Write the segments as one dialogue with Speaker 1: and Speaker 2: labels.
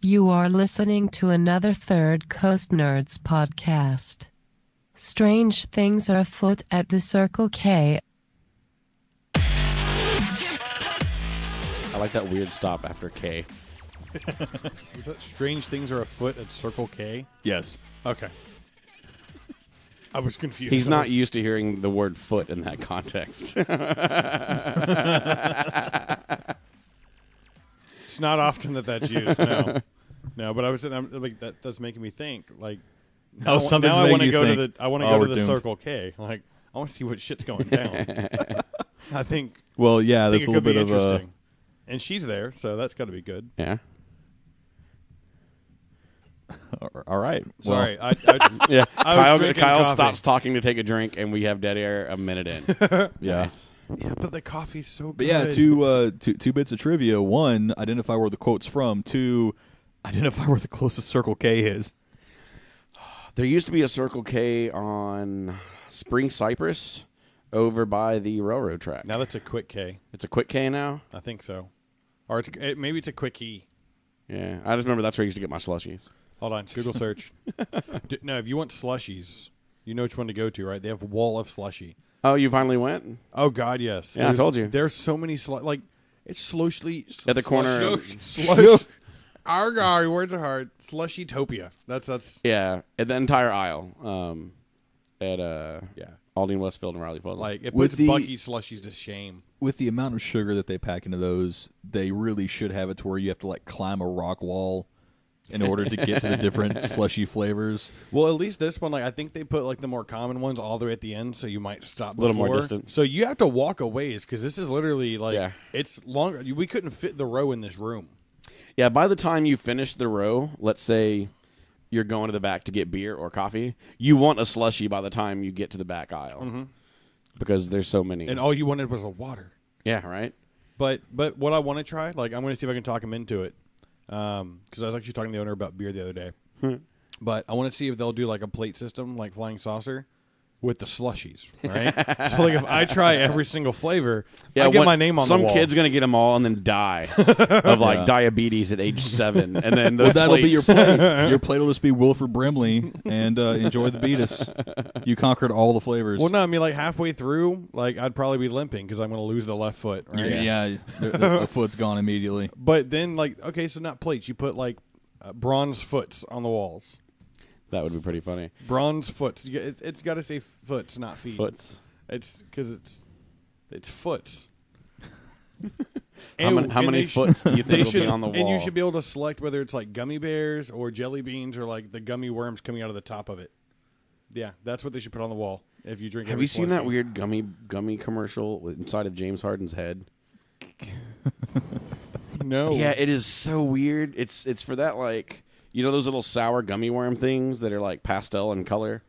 Speaker 1: You are listening to another Third Coast Nerds podcast. Strange things are afoot at the Circle K.
Speaker 2: I like that weird stop after K.
Speaker 3: Is that strange things are afoot at Circle K?
Speaker 4: Yes.
Speaker 3: Okay. I was confused.
Speaker 2: He's not used to hearing the word foot in that context.
Speaker 3: It's not often that's used. No, no. But I'm like that's making me think. Like, now,
Speaker 4: something's
Speaker 3: now I want to
Speaker 4: making
Speaker 3: go
Speaker 4: you
Speaker 3: to
Speaker 4: think,
Speaker 3: the. I want to go to the Circle K. Like, I want to see what shit's going down. I think.
Speaker 4: Well, yeah,
Speaker 3: I
Speaker 4: that's
Speaker 3: think
Speaker 4: a
Speaker 3: it
Speaker 4: little
Speaker 3: could be
Speaker 4: bit of
Speaker 3: interesting. And she's there, so that's got to be good.
Speaker 2: Yeah.
Speaker 4: All right.
Speaker 3: Sorry,
Speaker 2: Yeah.
Speaker 3: I was drinking
Speaker 2: Kyle
Speaker 3: coffee.
Speaker 2: stops talking to take a drink, and we have dead air a minute in.
Speaker 4: Yeah.
Speaker 2: Nice.
Speaker 3: Yeah, but the coffee's so good.
Speaker 4: But yeah, two bits of trivia. One, identify where the quote's from. Two, identify where the closest Circle K is.
Speaker 2: There used to be a Circle K on Spring Cypress over by the railroad track.
Speaker 3: Now that's a quick K.
Speaker 2: It's a quick K now?
Speaker 3: I think so. Or maybe it's a quickie.
Speaker 2: Yeah. I just remember that's where I used to get my slushies.
Speaker 3: Hold on, Google search. No, if you want slushies, you know which one to go to, right? They have Wall of Slushy.
Speaker 2: Oh, you finally went?
Speaker 3: Oh, God, yes.
Speaker 2: Yeah, I told you.
Speaker 3: There's so many like, it's slushly.
Speaker 2: At the corner.
Speaker 3: Slush. Argar, words are hard. Slushy-topia. That's.
Speaker 2: Yeah. At the entire aisle. At
Speaker 3: Yeah.
Speaker 2: Aldine, Westfield, and Riley Fuzzle.
Speaker 3: Like, it
Speaker 4: With
Speaker 3: puts
Speaker 4: the-
Speaker 3: Bucky slushies to shame.
Speaker 4: With the amount of sugar that they pack into those, they really should have it to where you have to like climb a rock wall in order to get to the different slushy flavors.
Speaker 3: Well, at least this one, like, I think they put like the more common ones all the way at the end, so you might stop
Speaker 2: A little more
Speaker 3: before.
Speaker 2: distant.
Speaker 3: So you have to walk a ways because this is literally like
Speaker 2: Yeah.
Speaker 3: it's longer. We couldn't fit the row in this room.
Speaker 2: Yeah, by the time you finish the row, let's say you're going to the back to get beer or coffee, you want a slushie by the time you get to the back aisle because there's so many.
Speaker 3: And all you wanted was a water.
Speaker 2: Yeah, right?
Speaker 3: But what I want to try, like, I'm going to see if I can talk him into it. Because I was actually talking to the owner about beer the other day. But I want to see if they'll do, like, a plate system, like Flying Saucer, with the slushies, right? So, like, if I try every single flavor, I get my name on the wall.
Speaker 2: Some kid's going to get them all and then die of, like, diabetes at age 7. And then those
Speaker 4: That'll be your
Speaker 2: plates-
Speaker 4: plate. Your plate will just be Wilford Brimley and enjoy the beatus. You conquered all the flavors.
Speaker 3: Well, no, I mean, like, halfway through, like, I'd probably be limping because I'm going to lose the left foot, right?
Speaker 4: Yeah, the foot's gone immediately.
Speaker 3: But then, like, okay, so not plates. You put, like, bronze foots on the walls.
Speaker 2: That would be pretty funny.
Speaker 3: Bronze foots. It's got to say foots, not feet.
Speaker 2: Foots.
Speaker 3: It's because it's foots.
Speaker 2: How many foots do you think will be on the wall?
Speaker 3: And you should be able to select whether it's like gummy bears or jelly beans or like the gummy worms coming out of the top of it. Yeah, that's what they should put on the wall if you drink.
Speaker 2: Have
Speaker 3: every
Speaker 2: you seen that
Speaker 3: slushie.
Speaker 2: weird gummy commercial inside of James Harden's head?
Speaker 3: No.
Speaker 2: Yeah, it is so weird. It's for that, like, you know those little sour gummy worm things that are like pastel in color?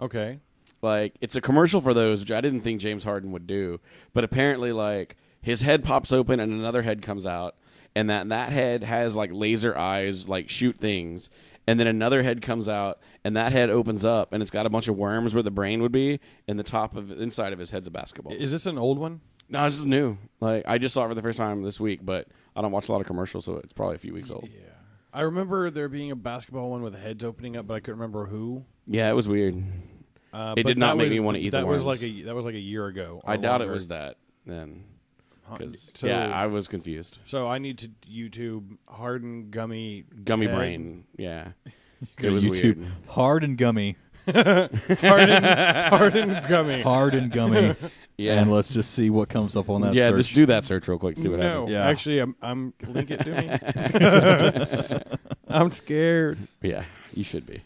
Speaker 3: Okay.
Speaker 2: Like, it's a commercial for those, which I didn't think James Harden would do. But apparently, like, his head pops open and another head comes out. And that head has, like, laser eyes, like, shoot things. And then another head comes out, and that head opens up, and it's got a bunch of worms where the brain would be. And inside of his head's a basketball.
Speaker 3: Is this an old one?
Speaker 2: No, this is new. Like, I just saw it for the first time this week, but I don't watch a lot of commercials, so it's probably a few weeks old.
Speaker 3: Yeah. I remember there being a basketball one with heads opening up, but I couldn't remember who.
Speaker 2: Yeah, it was weird. It
Speaker 3: But
Speaker 2: did not
Speaker 3: that
Speaker 2: make
Speaker 3: was-
Speaker 2: me want to eat the
Speaker 3: that was
Speaker 2: worms.
Speaker 3: that was like a year ago.
Speaker 2: I
Speaker 3: or
Speaker 2: doubt it
Speaker 3: longer.
Speaker 2: was that then. 'Cause,
Speaker 3: So-
Speaker 2: yeah, I was confused.
Speaker 3: So I need to YouTube Harden gummy
Speaker 2: Gummy
Speaker 3: head.
Speaker 2: brain. Yeah.
Speaker 4: Go
Speaker 2: It was
Speaker 4: to YouTube.
Speaker 2: weird.
Speaker 4: Hard and gummy.
Speaker 3: Harden gummy.
Speaker 4: Hard and gummy.
Speaker 2: Yeah.
Speaker 4: And let's just see what comes up on that
Speaker 2: Yeah,
Speaker 4: search.
Speaker 2: just do that search real quick. See what
Speaker 3: No,
Speaker 2: happens.
Speaker 4: Yeah.
Speaker 3: actually, I'm link it to me. I'm scared.
Speaker 2: Yeah, you should be.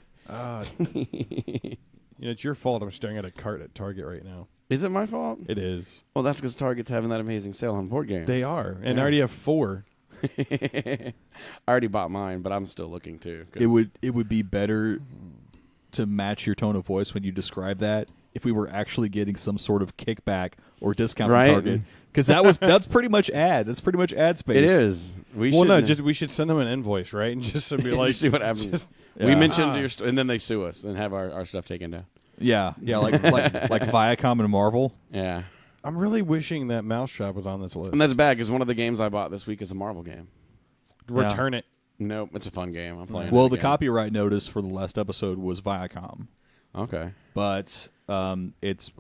Speaker 3: It's your fault. I'm staring at a cart at Target right now.
Speaker 2: Is it my fault?
Speaker 3: It is.
Speaker 2: Well, that's because Target's having that amazing sale on board games.
Speaker 3: They are, and
Speaker 2: Yeah.
Speaker 3: I already have 4.
Speaker 2: I already bought mine, but I'm still looking too. 'Cause
Speaker 4: It would be better to match your tone of voice when you describe that if we were actually getting some sort of kickback or discount
Speaker 2: Right.
Speaker 4: from Target, because that's pretty much ad. That's pretty much ad space.
Speaker 2: It is.
Speaker 3: We should send them an invice, right? And just to be like,
Speaker 2: Just see what happens.
Speaker 4: Yeah.
Speaker 2: We mentioned your and then they sue us and have our stuff taken down.
Speaker 4: Yeah, like Viacom and Marvel.
Speaker 2: Yeah.
Speaker 3: I'm really wishing that Mousetrap was on this list.
Speaker 2: And that's bad because one of the games I bought this week is a Marvel game.
Speaker 3: Return it.
Speaker 2: Nope, it's a fun game. I'm playing.
Speaker 4: Well,
Speaker 2: it
Speaker 4: the
Speaker 2: again.
Speaker 4: copyright notice for the last episode was Viacom,
Speaker 2: Okay.
Speaker 4: but it's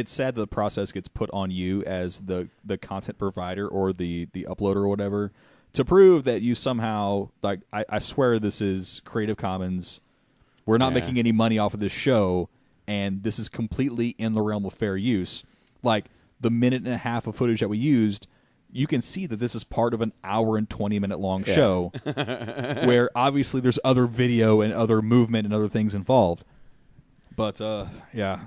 Speaker 4: sad that the process gets put on you as the content provider or the uploader or whatever to prove that you somehow like I swear this is Creative Commons. We're not
Speaker 2: Yeah.
Speaker 4: making any money off of this show, and this is completely in the realm of fair use. Like the minute and a half of footage that we used, you can see that this is part of an hour and 20-minute long show where obviously there's other video and other movement and other things involved. But, yeah.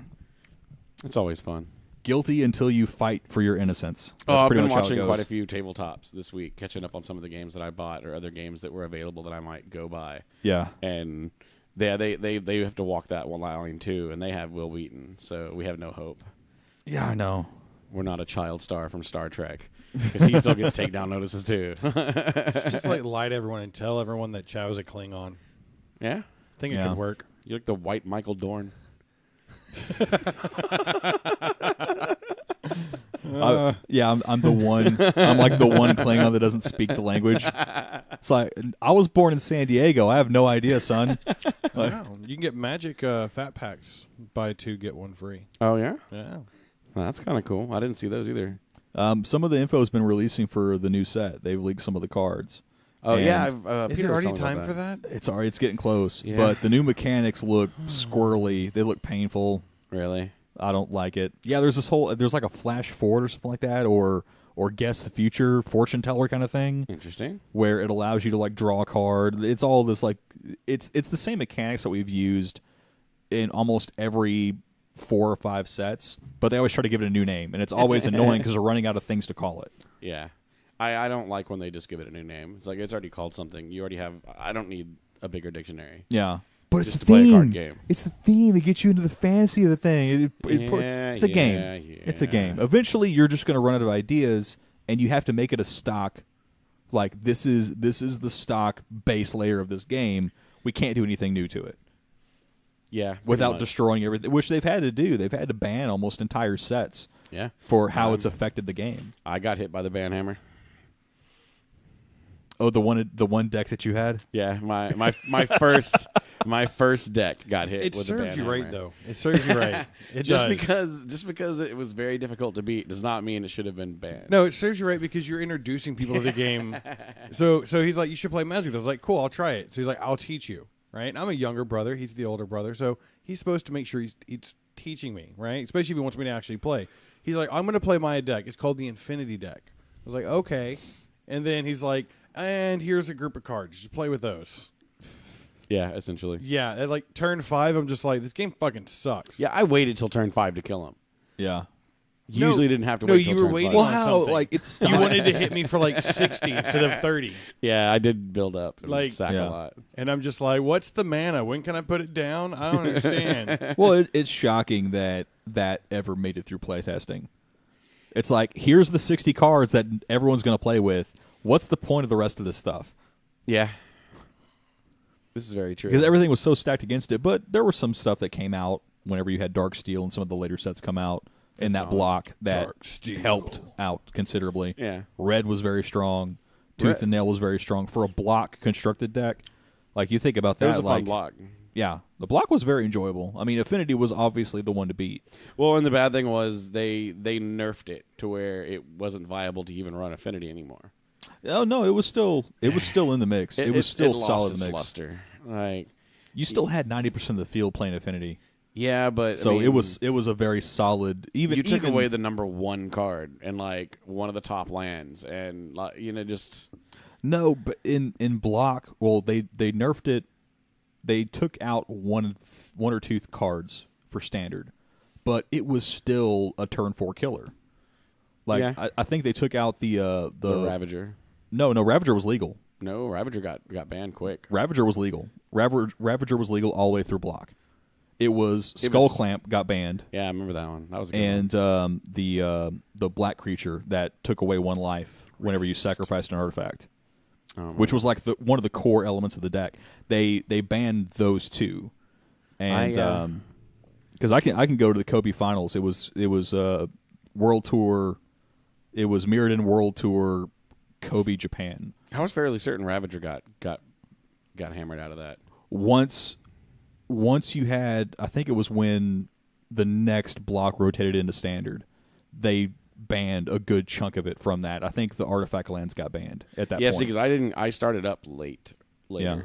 Speaker 2: It's always fun.
Speaker 4: Guilty until you fight for your innocence.
Speaker 2: Oh,
Speaker 4: That's
Speaker 2: I've
Speaker 4: pretty
Speaker 2: been
Speaker 4: much how it
Speaker 2: watching
Speaker 4: goes.
Speaker 2: quite a few tabletops this week, catching up on some of the games that I bought or other games that were available that I might go buy.
Speaker 4: Yeah.
Speaker 2: And they have to walk that one line too, and they have Will Wheaton, so we have no hope.
Speaker 4: Yeah, I know.
Speaker 2: We're not a child star from Star Trek because he still gets takedown notices too.
Speaker 3: Just like lie to everyone and tell everyone that Chow's a Klingon.
Speaker 2: Yeah,
Speaker 3: I think it
Speaker 4: Yeah.
Speaker 3: could work.
Speaker 2: you like the white Michael Dorn.
Speaker 4: Yeah, I'm the one. I'm like the one Klingon that doesn't speak the language. It's like I was born in San Diego. I have no idea, son.
Speaker 3: Wow. You can get magic fat packs. Buy 2, get 1 free.
Speaker 2: Oh yeah,
Speaker 3: Yeah.
Speaker 2: well, that's kind of cool. I didn't see those either.
Speaker 4: Some of the info has been releasing for the new set. They've leaked some of the cards.
Speaker 2: Oh
Speaker 4: And
Speaker 2: yeah,
Speaker 3: Is
Speaker 2: Peter
Speaker 3: it
Speaker 2: was
Speaker 3: already
Speaker 2: telling me
Speaker 3: time
Speaker 2: about
Speaker 3: for that?
Speaker 4: It's already it's getting close.
Speaker 2: Yeah.
Speaker 4: But the new mechanics look squirrely. They look painful.
Speaker 2: Really?
Speaker 4: I don't like it. Yeah, there's like a flash forward or something like that, or guess the future fortune teller kind of thing,
Speaker 2: Interesting.
Speaker 4: where it allows you to like draw a card. It's all this like it's the same mechanics that we've used in almost every 4 or 5 sets, but they always try to give it a new name, and it's always annoying because they're running out of things to call it.
Speaker 2: Yeah, I don't like when they just give it a new name. It's like it's already called something. You already have. I don't need a bigger dictionary.
Speaker 4: Yeah. But it's
Speaker 2: Just
Speaker 4: the
Speaker 2: to play a
Speaker 4: theme.
Speaker 2: card game.
Speaker 4: It's the theme. It gets you into the fantasy of the thing. It's a game.
Speaker 2: Yeah.
Speaker 4: It's a game. Eventually, you're just going to run out of ideas, and you have to make it a stock. Like this is the stock base layer of this game. We can't do anything new to it
Speaker 2: Yeah, pretty
Speaker 4: without
Speaker 2: much.
Speaker 4: destroying everything, which they've had to do. They've had to ban almost entire sets
Speaker 2: Yeah,
Speaker 4: for how it's affected the game.
Speaker 2: I got hit by the banhammer.
Speaker 4: Oh, the one deck that you had.
Speaker 2: Yeah, my first deck got hit.
Speaker 3: It
Speaker 2: with the
Speaker 3: serves you right,
Speaker 2: banhammer.
Speaker 3: though. It serves you right. It
Speaker 2: Just
Speaker 3: does.
Speaker 2: because it was very difficult to beat does not mean it should have been banned.
Speaker 3: No, it serves you right because you're introducing people to the game. So he's like, you should play Magic. I was like, cool, I'll try it. So he's like, I'll teach you, right? And I'm a younger brother. He's the older brother. So he's supposed to make sure he's teaching me, right? Especially if he wants me to actually play. He's like, I'm going to play my deck. It's called the Infinity deck. I was like, okay. And then he's like, and here's a group of cards. Just play with those.
Speaker 2: Yeah, essentially.
Speaker 3: Yeah, at like turn 5, I'm just like, this game fucking sucks.
Speaker 2: Yeah, I waited till turn 5 to kill him.
Speaker 4: Yeah.
Speaker 2: You usually didn't have to
Speaker 3: no,
Speaker 2: wait
Speaker 3: you
Speaker 2: till
Speaker 3: were
Speaker 2: turn
Speaker 3: waiting
Speaker 2: 5.
Speaker 3: on
Speaker 4: Well, how
Speaker 3: something.
Speaker 4: like it's
Speaker 3: You wanted to hit me for like 60 instead of 30.
Speaker 2: Yeah, I did build up and
Speaker 3: Like-
Speaker 2: sack
Speaker 4: Yeah.
Speaker 2: a lot.
Speaker 3: And I'm just like, what's the mana? When can I put it down? I don't understand.
Speaker 4: Well, it's shocking that ever made it through playtesting. It's like, here's the 60 cards that everyone's going to play with. What's the point of the rest of this stuff?
Speaker 2: Yeah. This is very true.
Speaker 4: Because everything was so stacked against it. But there was some stuff that came out whenever you had Dark Steel and some of the later sets come out in that block that
Speaker 3: Dark Steel.
Speaker 4: helped out considerably.
Speaker 2: Yeah.
Speaker 4: Red was very strong. Tooth and Nail was very strong. For a block constructed deck, like you think about
Speaker 2: That
Speaker 4: that,
Speaker 2: was a
Speaker 4: like
Speaker 2: fun block.
Speaker 4: yeah, the block was very enjoyable. I mean, Affinity was obviously the one to beat.
Speaker 2: Well, and the bad thing was they nerfed it to where it wasn't viable to even run Affinity anymore.
Speaker 4: Oh no, it was still in the mix. It was still
Speaker 2: lost
Speaker 4: solid in
Speaker 2: its
Speaker 4: the mix.
Speaker 2: luster. Like,
Speaker 4: You still had 90% of the field playing Affinity,
Speaker 2: yeah, but
Speaker 4: so
Speaker 2: I mean,
Speaker 4: it was a very solid. Even
Speaker 2: you took
Speaker 4: even,
Speaker 2: away the number 1 card and like one of the top lands, and like, just
Speaker 4: no, but in block, well, they nerfed it. They took out one or two cards for standard, but it was still a turn 4 killer. Like
Speaker 2: Yeah.
Speaker 4: I think they took out the
Speaker 2: Ravager.
Speaker 4: No, Ravager was legal.
Speaker 2: No, Ravager got banned quick.
Speaker 4: Ravager was legal. Ravager was legal all the way through block. It was Skull Clamp got banned,
Speaker 2: Yeah, I remember that one. That was a good one.
Speaker 4: and the black creature that took away 1 life whenever you sacrificed an artifact, which was like one of the core elements of the deck. They banned those 2, and because I can go to the Kobe finals. It was World Tour, it was Mirrodin World Tour Kobe, Japan.
Speaker 2: I was fairly certain Ravager got hammered out of that.
Speaker 4: Once you had, I think it was when the next block rotated into standard, they banned a good chunk of it from that. I think the artifact lands got banned at that point.
Speaker 2: Yeah, see, because I started up later.
Speaker 4: Yeah.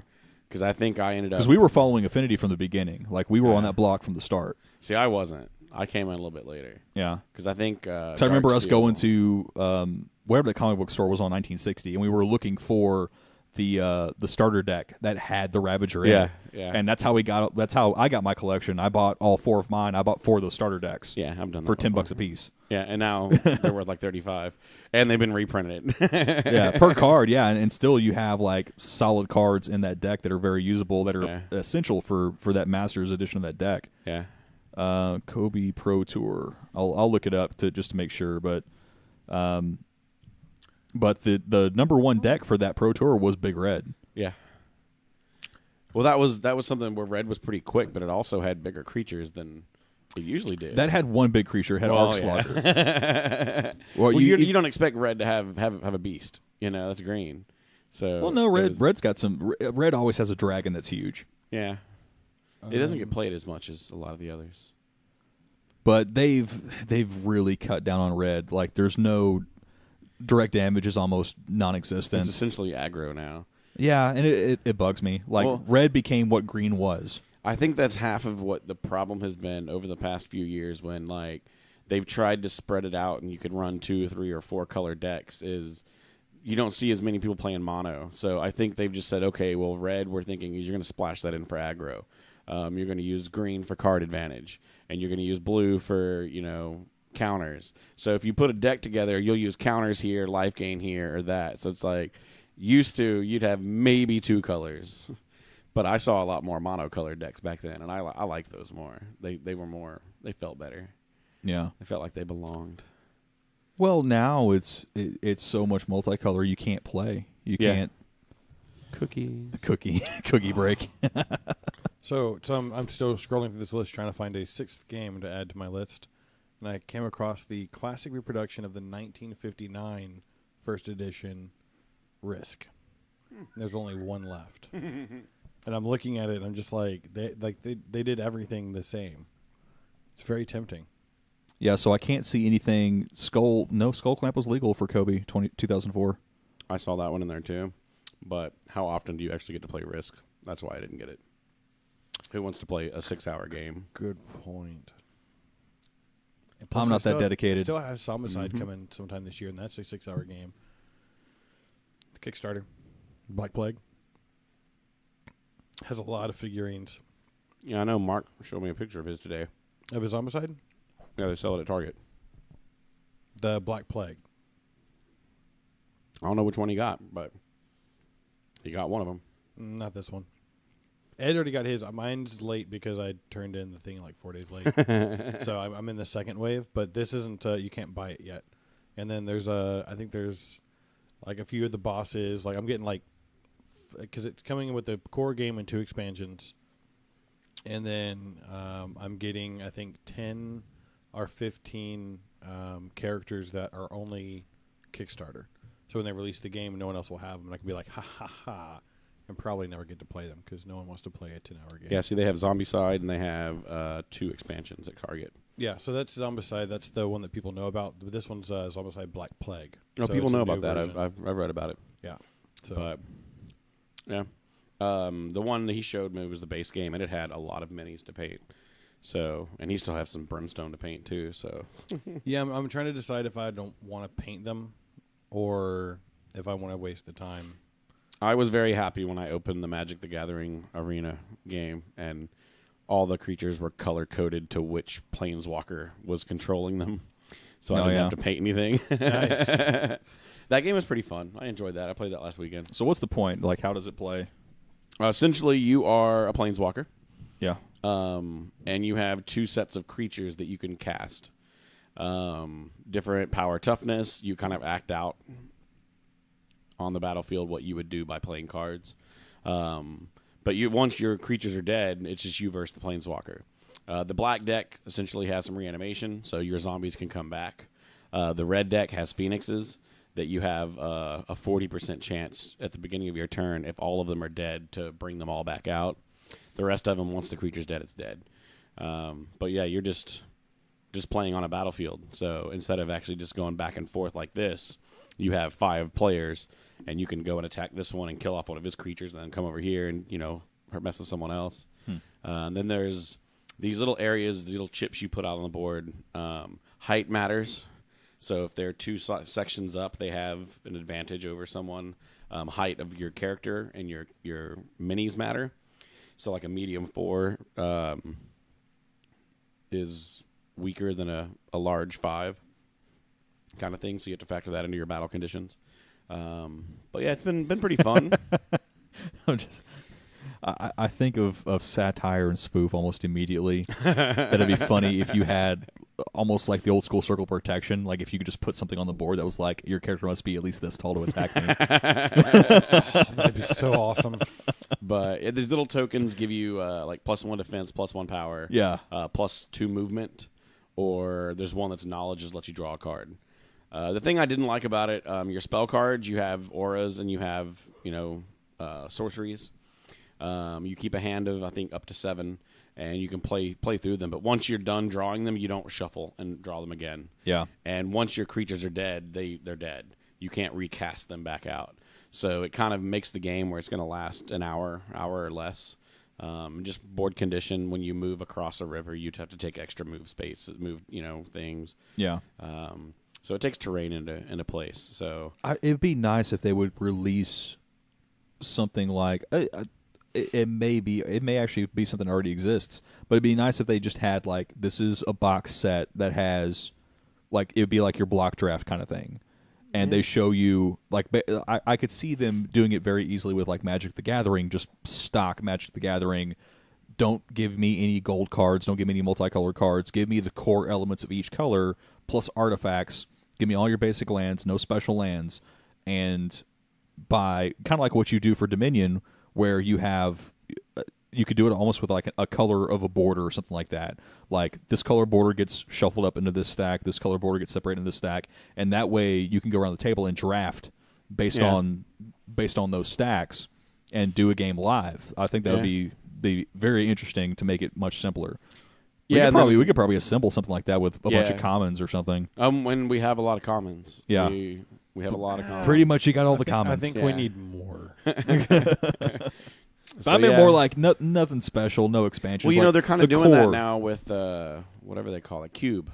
Speaker 2: Because I think I ended up...
Speaker 4: Because we were following Affinity from the beginning. Like, we were on that block from the start.
Speaker 2: See, I wasn't. I came in a little bit later.
Speaker 4: Yeah.
Speaker 2: Because I think...
Speaker 4: I remember us going to wherever the comic book store was on 1960, and we were looking for the starter deck that had the Ravager in it.
Speaker 2: Yeah.
Speaker 4: And that's how I got my collection. I bought all 4 of mine. I bought 4 of those starter decks.
Speaker 2: Yeah, I've done that
Speaker 4: for
Speaker 2: before.
Speaker 4: $10 a piece.
Speaker 2: Yeah, and now they're worth like 35, and they've been reprinted.
Speaker 4: Yeah, per card. Yeah, and still you have like solid cards in that deck that are very usable, that are essential for that Masters edition of that deck.
Speaker 2: Yeah.
Speaker 4: Kobe Pro Tour. I'll look it up just to make sure, but the number 1 deck for that Pro Tour was Big Red.
Speaker 2: Yeah. Well, that was something where Red was pretty quick, but it also had bigger creatures than it usually did.
Speaker 4: That had one big creature. It had Arc Slaughter.
Speaker 2: Well, you don't expect Red to have a beast. That's green. So
Speaker 4: well, no, Red's got some. Red always has a dragon that's huge.
Speaker 2: Yeah. It doesn't get played as much as a lot of the others.
Speaker 4: But they've really cut down on Red. Like, there's no direct damage, is almost non-existent.
Speaker 2: It's essentially aggro now.
Speaker 4: Yeah, and it bugs me. Like, Red became what green was.
Speaker 2: I think that's half of what the problem has been over the past few years when, like, they've tried to spread it out and you could run 2, 3, or 4 color decks is you don't see as many people playing mono. So I think they've just said, okay, well, Red, we're thinking you're going to splash that in for aggro. You're going to use green for card advantage, and you're going to use blue for, counters. So if you put a deck together, you'll use counters here, life gain here, or that. So it's like, used to, you'd have maybe 2 colors. But I saw a lot more monocolored decks back then, and I like those more. They were more, they felt better.
Speaker 4: Yeah.
Speaker 2: They felt like they belonged.
Speaker 4: Well, now it's so much multicolor you can't play. You can't. Cookie break.
Speaker 3: So I'm still scrolling through this list trying to find a 6th game to add to my list, and I came across the classic reproduction of the 1959 first edition Risk. There's only 1 left. And I'm looking at it, and I'm just like, they did everything the same. It's very tempting.
Speaker 4: Yeah, so I can't see anything. Skull Clamp was legal for Kobe 2004.
Speaker 2: I saw that one in there too. But how often do you actually get to play Risk? That's why I didn't get it. Who wants to play a 6-hour game?
Speaker 3: Good point.
Speaker 4: I'm not that dedicated.
Speaker 3: Still has Zombicide coming sometime this year, and that's a 6-hour game. The Kickstarter, Black Plague. Has a lot of figurines.
Speaker 2: Yeah, I know. Mark showed me a picture of his today.
Speaker 3: Of his Zombicide?
Speaker 2: Yeah, they sell it at Target.
Speaker 3: The Black Plague.
Speaker 2: I don't know which one he got, but he got one of them.
Speaker 3: Not this one. Ed already got his. Mine's late because I turned in the thing like 4 days late. So I'm in the second wave, but this isn't, you can't buy it yet. And then I think there's like a few of the bosses. Like I'm getting like, because it's coming in with the core game and 2 expansions. And then I'm getting, I think, 10 or 15 characters that are only Kickstarter. So when they release the game, no one else will have them. And I can be like, ha, ha, ha, and probably never get to play them because no one wants to play a 10-hour game.
Speaker 2: Yeah, see, they have Zombicide and they have 2 expansions at Target.
Speaker 3: Yeah, so that's Zombicide. That's the one that people know about. But this one's Zombicide Black Plague.
Speaker 2: Oh,
Speaker 3: so
Speaker 2: people know about that. I've read about it.
Speaker 3: Yeah. So.
Speaker 2: But, yeah. The one that he showed me was the base game, and it had a lot of minis to paint. So, and he still has some Brimstone to paint, too. So,
Speaker 3: yeah, I'm trying to decide if I don't want to paint them or if I want to waste the time.
Speaker 2: I was very happy when I opened the Magic the Gathering Arena game, and all the creatures were color-coded to which Planeswalker was controlling them. So I didn't have to paint anything.
Speaker 3: Nice.
Speaker 2: That game was pretty fun. I enjoyed that. I played that last weekend.
Speaker 4: So what's the point? Like, how does it play?
Speaker 2: Essentially, you are a Planeswalker.
Speaker 4: Yeah.
Speaker 2: And you have 2 sets of creatures that you can cast. Different power toughness. You kind of act out on the battlefield what you would do by playing cards. But once your creatures are dead, it's just you versus the Planeswalker. The black deck essentially has some reanimation, so your zombies can come back. The red deck has phoenixes that you have a 40% chance at the beginning of your turn, if all of them are dead, to bring them all back out. The rest of them, once the creature's dead, it's dead. But yeah, you're just playing on a battlefield. So instead of actually just going back and forth like this, you have 5 players, and you can go and attack this one and kill off one of his creatures, and then come over here and mess with someone else. And then there's these little areas, the little chips you put out on the board. Height matters. So if they're 2 sections up, they have an advantage over someone. Height of your character and your minis matter. So like a medium 4 is weaker than a large 5 kind of thing. So you have to factor that into your battle conditions. But yeah, it's been pretty fun.
Speaker 4: I think of satire and spoof almost immediately. That'd be funny if you had almost like the old school circle protection. Like if you could just put something on the board that was like, your character must be at least this tall to attack me.
Speaker 3: That'd be so awesome.
Speaker 2: But these little tokens give you like +1 defense, +1 power, +2 movement, or there's one that's knowledge, just lets you draw a card. The thing I didn't like about it, your spell cards, you have auras and you have sorceries. You keep a hand of, I think, up to 7, and you can play through them. But once you're done drawing them, you don't shuffle and draw them again. Yeah. And once your creatures are dead, they're dead. You can't recast them back out. So it kind of makes the game where it's going to last an hour or less. Just board condition, when you move across a river, you'd have to take extra move space, move things. Yeah. So it takes terrain into place. So
Speaker 4: it'd be nice if they would release something like it may actually be something that already exists, but it'd be nice if they just had like, this is a box set that has like, it'd be like your block draft kind of thing, and they show you like, I could see them doing it very easily with like Magic the Gathering, just stock Magic the Gathering. Don't give me any gold cards, don't give me any multicolored cards, give me the core elements of each color plus artifacts. Give me all your basic lands, no special lands, and by kind of like what you do for Dominion, where you have, you could do it almost with like a color of a border or something like that. Like this color border gets shuffled up into this stack, this color border gets separated into this stack, and that way you can go around the table and draft based on those stacks and do a game live. I think that would be very interesting to make it much simpler. We could probably assemble something like that with a bunch of commons or something.
Speaker 2: When we have a lot of commons. Yeah. We have a lot of commons.
Speaker 4: Pretty much you got all the commons.
Speaker 3: I think we need more.
Speaker 4: So, I mean, more like nothing special, no expansions.
Speaker 2: Well,
Speaker 4: like
Speaker 2: they're kind of doing that now with whatever they call it, cube.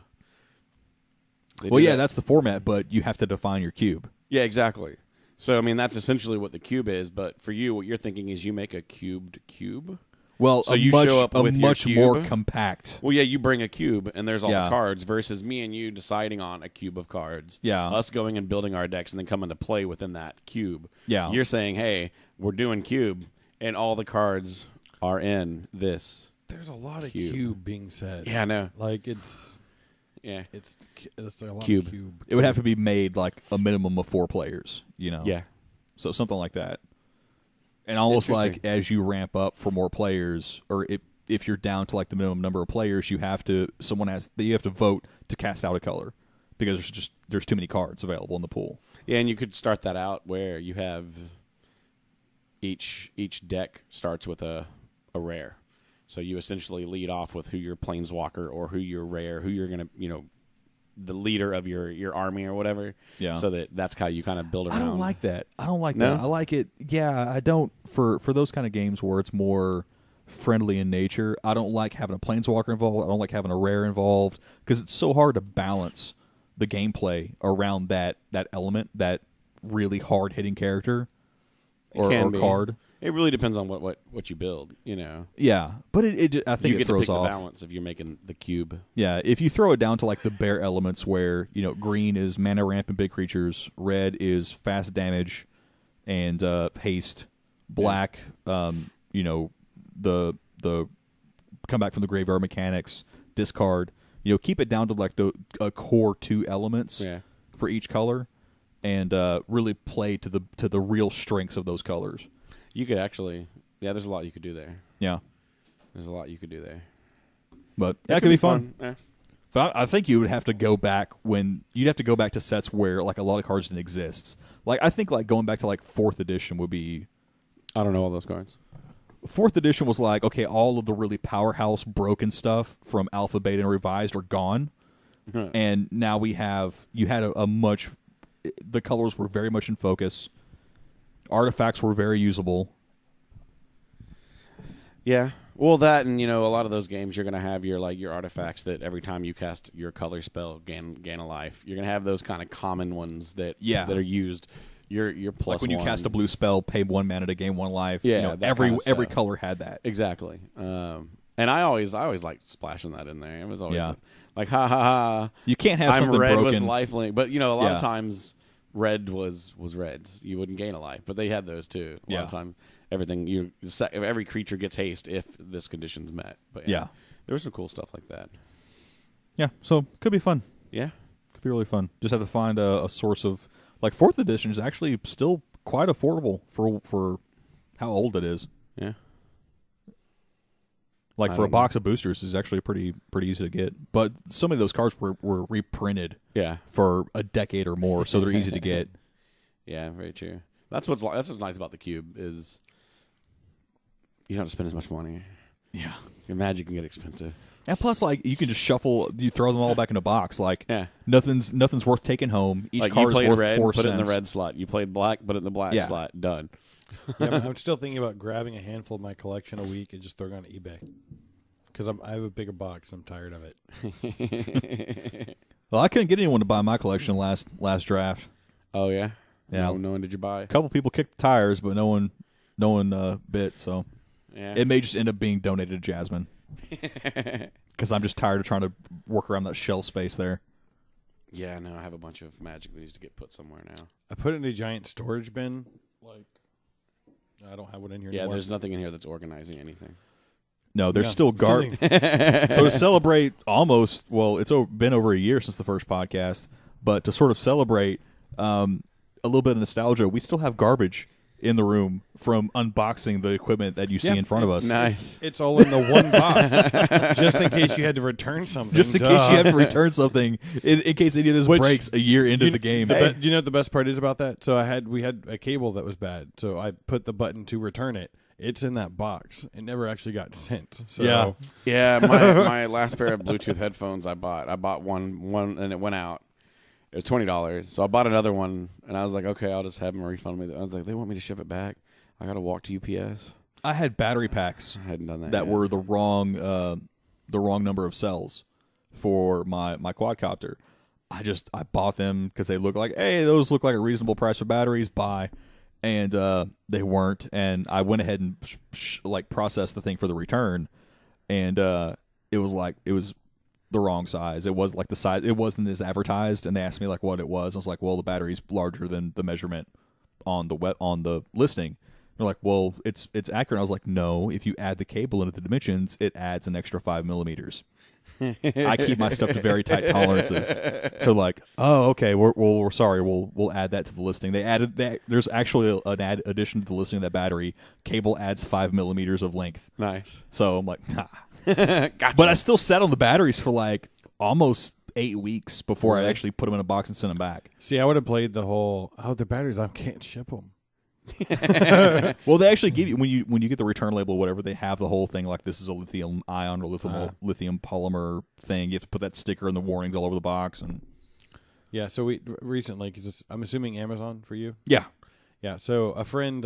Speaker 4: That's the format, but you have to define your cube.
Speaker 2: Yeah, exactly. So, I mean, that's essentially what the cube is, but for you, what you're thinking is you make a cubed cube.
Speaker 4: Well,
Speaker 2: so you show up with
Speaker 4: much
Speaker 2: your
Speaker 4: more
Speaker 2: cube.
Speaker 4: Compact.
Speaker 2: Well, yeah, you bring a cube, and there's all the cards, versus me and you deciding on a cube of cards. Yeah. Us going and building our decks and then coming to play within that cube. Yeah. You're saying, hey, we're doing cube, and all the cards are in this.
Speaker 3: There's a lot of cube being said.
Speaker 2: Yeah, I know.
Speaker 3: Like, it's a lot of cube.
Speaker 4: It would have to be made like a minimum of 4 players, Yeah. So something like that. And almost like as you ramp up for more players, or if you're down to like the minimum number of players, you have to vote to cast out a color, because there's too many cards available in the pool.
Speaker 2: Yeah, and you could start that out where you have each deck starts with a rare. So you essentially lead off with who your planeswalker or who your rare, who you're gonna the leader of your army or whatever. Yeah. So that's how you kind of build around.
Speaker 4: I don't like that. I like it. Yeah, I don't for those kind of games where it's more friendly in nature. I don't like having a planeswalker involved. I don't like having a rare involved, because it's so hard to balance the gameplay around that element, that really hard hitting character or card.
Speaker 2: It really depends on what you build,
Speaker 4: Yeah, but I think it throws off. You get to pick
Speaker 2: the balance if you're making the cube.
Speaker 4: Yeah, if you throw it down to like the bare elements, where green is mana ramp and big creatures, red is fast damage and haste, black, the come back from the graveyard mechanics, discard. Keep it down to like a core 2 elements for each color, and really play to the real strengths of those colors.
Speaker 2: You could actually, there's a lot you could do there.
Speaker 4: Yeah.
Speaker 2: There's a lot you could do there.
Speaker 4: But that could be fun.
Speaker 2: Yeah.
Speaker 4: But I think you would have to go back to sets where like a lot of cards didn't exist. Like I think like going back to like 4th edition would be.
Speaker 2: I don't know all those cards.
Speaker 4: 4th edition was like, okay, all of the really powerhouse broken stuff from Alpha, Beta, and Revised are gone. And now you had a much, the colors were very much in focus. Artifacts were very usable.
Speaker 2: Yeah. Well, that and, a lot of those games, you're going to have your artifacts that every time you cast your color spell gain a life. You're going to have those kind of common ones that are used. Your plus
Speaker 4: like when you
Speaker 2: one.
Speaker 4: cast a blue spell, pay 1 mana to gain 1 life.
Speaker 2: Yeah,
Speaker 4: every color had that.
Speaker 2: Exactly. And I always liked splashing that in there. It was always like ha ha ha.
Speaker 4: You can't have something
Speaker 2: red
Speaker 4: broken
Speaker 2: with lifelink, but a lot of times red was reds. You wouldn't gain a life, but they had those too. A lot of time, every creature gets haste if this condition's met. But there was some cool stuff like that.
Speaker 4: Yeah, so could be fun.
Speaker 2: Yeah,
Speaker 4: could be really fun. Just have to find a source of. Like 4th edition is actually still quite affordable for how old it is.
Speaker 2: Yeah.
Speaker 4: Like for a box of boosters is actually pretty easy to get. But some of those cards were reprinted for a decade or more, so they're easy to get.
Speaker 2: Yeah, very true. That's what's nice about the cube is you don't have to spend as much money.
Speaker 4: Yeah.
Speaker 2: Your Magic can get expensive.
Speaker 4: And plus, like, you can just shuffle, you throw them all back in a box. Like, nothing's worth taking home. Each card is worth
Speaker 2: red,
Speaker 4: 4
Speaker 2: put
Speaker 4: cents.
Speaker 2: it in the red slot. You played black, put it in the black slot. Done.
Speaker 3: I'm still thinking about grabbing a handful of my collection a week and just throwing it on eBay. Because I have a bigger box. I'm tired of it.
Speaker 4: Well, I couldn't get anyone to buy my collection last draft.
Speaker 2: Oh, yeah?
Speaker 4: Yeah.
Speaker 2: No one did you buy?
Speaker 4: A couple people kicked the tires, but no one bit, so.
Speaker 2: Yeah.
Speaker 4: It may just end up being donated to Jasmine. Because I'm just tired of trying to work around that shelf space there.
Speaker 2: Yeah, no, I have a bunch of Magic that needs to get put somewhere now.
Speaker 3: I put it in a giant storage bin. Like, I don't have one in here anymore.
Speaker 2: Yeah, there's nothing in here that's organizing anything.
Speaker 4: No, there's still garbage. So to celebrate it's been over a year since the first podcast, but to sort of celebrate a little bit of nostalgia, we still have garbage in the room from unboxing the equipment that you see in front of us.
Speaker 2: Nice.
Speaker 3: It's all in the one box, just in case you had to return something.
Speaker 4: Just in case you have to return something, in case any of this breaks a year into the game.
Speaker 3: Do you know what the best part is about that? So we had a cable that was bad, so I put the button to return it. It's in that box. It never actually got sent. So.
Speaker 2: Yeah. My last pair of Bluetooth headphones I bought one and it went out. It was $20, so I bought another one, and I was like, okay, I'll just have them refund me. I was like, they want me to ship it back. I got to walk to UPS.
Speaker 4: I had battery packs
Speaker 2: I hadn't done that
Speaker 4: that
Speaker 2: yet.
Speaker 4: were the wrong number of cells for my quadcopter. I bought them because they look like, hey, those look like a reasonable price for batteries. Buy, and they weren't. And I went ahead and processed the thing for the return, and it was the wrong size. It was like the size. It wasn't as advertised, and they asked me like what it was. I was like, well, the battery's larger than the measurement on the listing. They're like, well, it's accurate. I was like, no. If you add the cable into the dimensions, it adds an extra 5 millimeters. I keep my stuff to very tight tolerances. So like, oh, okay, we're sorry. We'll add that to the listing. They added that. There's actually an addition to the listing of that battery. Cable adds 5 millimeters of length.
Speaker 2: Nice.
Speaker 4: So I'm like, nah.
Speaker 2: Gotcha.
Speaker 4: But I still sat on the batteries for like almost 8 weeks before I actually put them in a box and sent them back.
Speaker 3: See, I would have played the whole, the batteries, I can't ship them.
Speaker 4: Well, they actually give you when you get the return label or whatever, they have the whole thing like this is a lithium ion or lithium polymer thing. You have to put that sticker and the warnings all over the box. And
Speaker 3: yeah, so we recently, because I'm assuming Amazon for you.
Speaker 4: Yeah.
Speaker 3: So a friend,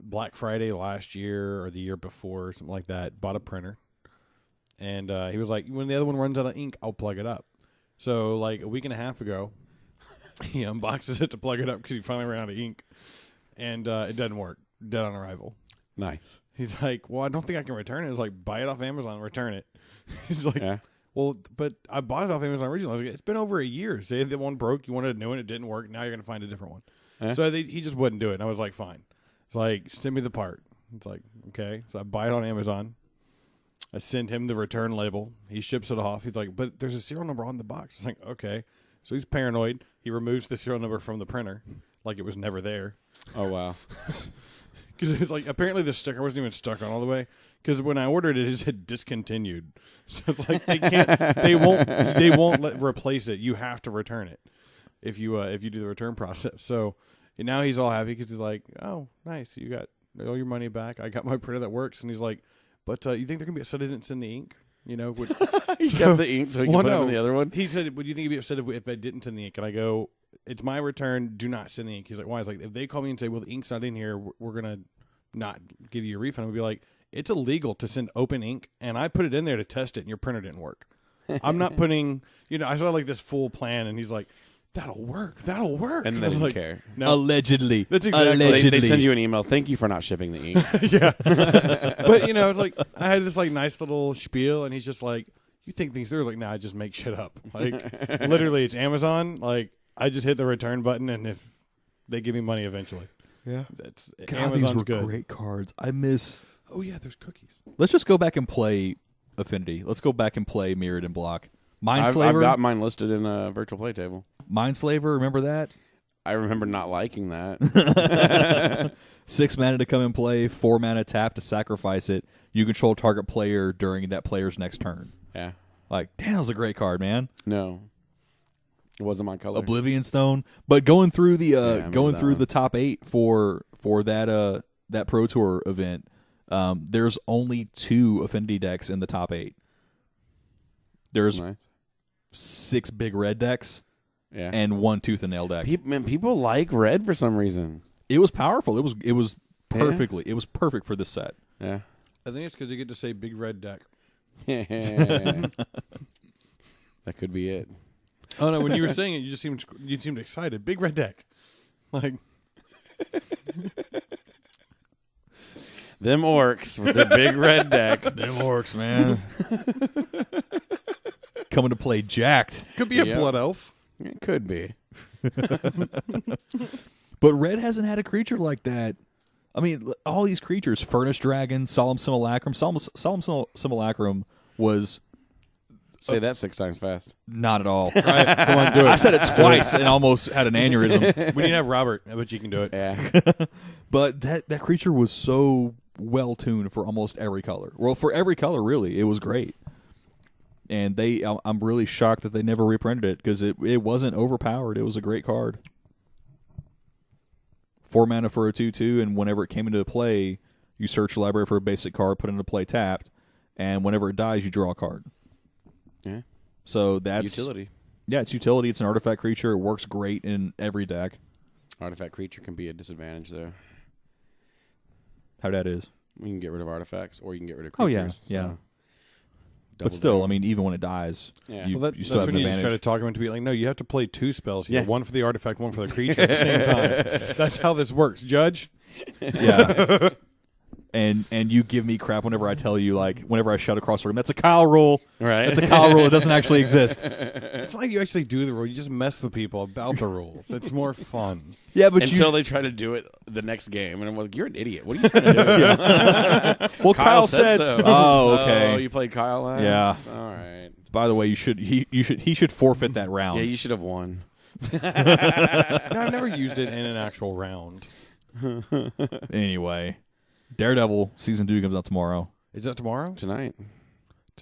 Speaker 3: Black Friday last year or the year before, or something like that, bought a printer, and he was like, when the other one runs out of ink, I'll plug it up. So like a week and a half ago, he unboxes it to plug it up because he finally ran out of ink. And it doesn't work. Dead on arrival.
Speaker 2: Nice.
Speaker 3: He's like, well, I don't think I can return it. It's like, buy it off Amazon and return it. He's like, well, but I bought it off Amazon originally. I was like, it's been over a year. Say the one broke, you wanted a new one, it didn't work. Now you're going to find a different one. So he just wouldn't do it. And I was like, fine. It's like, send me the part. It's like, okay. So I buy it on Amazon. I send him the return label. He ships it off. He's like, but there's a serial number on the box. It's like, okay. So he's paranoid. He removes the serial number from the printer like it was never there.
Speaker 2: Oh, wow.
Speaker 3: Because it's like, apparently the sticker wasn't even stuck on all the way. Because when I ordered it, it said discontinued. So it's like they won't replace it. You have to return it if you do the return process. So and now he's all happy because he's like, oh, nice, you got all your money back. I got my printer that works, and he's like, but you think they're gonna be upset I didn't send the ink? You know,
Speaker 2: He kept the ink so he could put it in the other one.
Speaker 3: He said, would you think he'd be upset if I didn't send the ink? And I go, it's my return. Do not send the ink. He's like, why? I was like, if they call me and say, well, the ink's not in here, we're going to not give you a refund. I'd be like, it's illegal to send open ink, and I put it in there to test it, and your printer didn't work. I'm not putting, I saw like this full plan, and he's like, that'll work.
Speaker 2: And they didn't care.
Speaker 3: No.
Speaker 4: Allegedly.
Speaker 3: That's exactly.
Speaker 4: Allegedly.
Speaker 2: They send you an email. Thank you for not shipping the ink.
Speaker 3: Yeah. But, it's like, I had this like nice little spiel, and he's just like, you think things through? I was like, nah, I just make shit up. Like, literally, it's Amazon. Like, I just hit the return button, and if they give me money eventually.
Speaker 4: Yeah. God,
Speaker 3: Amazon's
Speaker 4: these were
Speaker 3: good.
Speaker 4: great cards. I miss.
Speaker 3: Oh, yeah, there's cookies.
Speaker 4: Let's just go back and play Affinity. Let's go back and play Mirrored and Block.
Speaker 2: I've
Speaker 4: Mindslaver.
Speaker 2: got mine listed in a virtual play table.
Speaker 4: Mindslaver, remember that?
Speaker 2: I remember not liking that.
Speaker 4: 6 mana to come and play, 4 mana tap to sacrifice it. You control target player during that player's next turn.
Speaker 2: Yeah.
Speaker 4: Like, damn, that was a great card, man.
Speaker 2: No. It wasn't my color.
Speaker 4: Oblivion Stone. But going through the
Speaker 2: one.
Speaker 4: the top 8 for that Pro Tour event, there's only 2 Affinity decks in the top 8. There's
Speaker 2: Nice.
Speaker 4: 6 big red decks.
Speaker 2: Yeah.
Speaker 4: And 1 Tooth and Nail deck.
Speaker 2: People like red for some reason.
Speaker 4: It was powerful. It was perfectly. It was perfect for this set.
Speaker 2: Yeah.
Speaker 3: I think it's because you get to say big red deck.
Speaker 2: That could be it.
Speaker 3: Oh no! When you were saying it, you seemed excited. Big red deck, like
Speaker 2: them orcs with their big red deck.
Speaker 4: Them orcs, man. Coming to play jacked.
Speaker 3: could be a blood elf.
Speaker 2: It could be.
Speaker 4: But red hasn't had a creature like that. I mean, all these creatures: Furnace Dragon, Solemn Simulacrum. Solemn Simulacrum was
Speaker 2: Say that 6 times fast.
Speaker 4: not at all.
Speaker 3: All right, come on, do it.
Speaker 4: I said it twice and almost had an aneurysm.
Speaker 3: We need to have Robert. I bet you can do it.
Speaker 2: Yeah.
Speaker 4: But that creature was so well tuned for almost every color. Well, for every color, really, it was great. And I'm really shocked that they never reprinted it because it wasn't overpowered. It was a great card. 4 mana for a 2/2, and whenever it came into play, you search the library for a basic card, put it into play tapped, and whenever it dies, you draw a card.
Speaker 2: Yeah.
Speaker 4: So that's
Speaker 2: Utility.
Speaker 4: Yeah, it's utility. It's an artifact creature. It works great in every deck.
Speaker 2: Artifact creature can be a disadvantage, though.
Speaker 4: How that is.
Speaker 2: You can get rid of artifacts, or you can get rid of
Speaker 4: Oh,
Speaker 2: creatures.
Speaker 4: yeah, yeah.
Speaker 2: So
Speaker 4: But
Speaker 2: double
Speaker 4: still,
Speaker 2: down.
Speaker 4: I mean, even when it dies,
Speaker 2: Yeah.
Speaker 4: you,
Speaker 3: Well,
Speaker 4: you still
Speaker 3: that's
Speaker 4: have
Speaker 3: when
Speaker 4: an
Speaker 3: you just try to
Speaker 4: advantage.
Speaker 3: talk him into being like, no, you have to play 2 spells here.
Speaker 2: Yeah.
Speaker 3: One for the artifact, one for the creature at the same time. That's how this works, Judge.
Speaker 4: Yeah. And you give me crap whenever I tell you, like, whenever I shout across the room, that's a Kyle rule.
Speaker 2: Right.
Speaker 4: That's a Kyle rule. It doesn't actually exist.
Speaker 3: It's like you actually do the rule. You just mess with people about the rules. It's more fun.
Speaker 4: Yeah, but
Speaker 2: Until they try to do it the next game, and I'm like, "You're an idiot. What are you trying to do?"
Speaker 4: well, Kyle said,
Speaker 2: so.
Speaker 4: "Oh, okay."
Speaker 2: Oh, you played Kyle last?
Speaker 4: Yeah.
Speaker 2: All right.
Speaker 4: By the way, he should forfeit that round.
Speaker 2: Yeah, you should have won.
Speaker 3: No, I've never used it in an actual round.
Speaker 4: Anyway, Daredevil season 2 comes out tomorrow.
Speaker 3: Is that tomorrow?
Speaker 2: Tonight.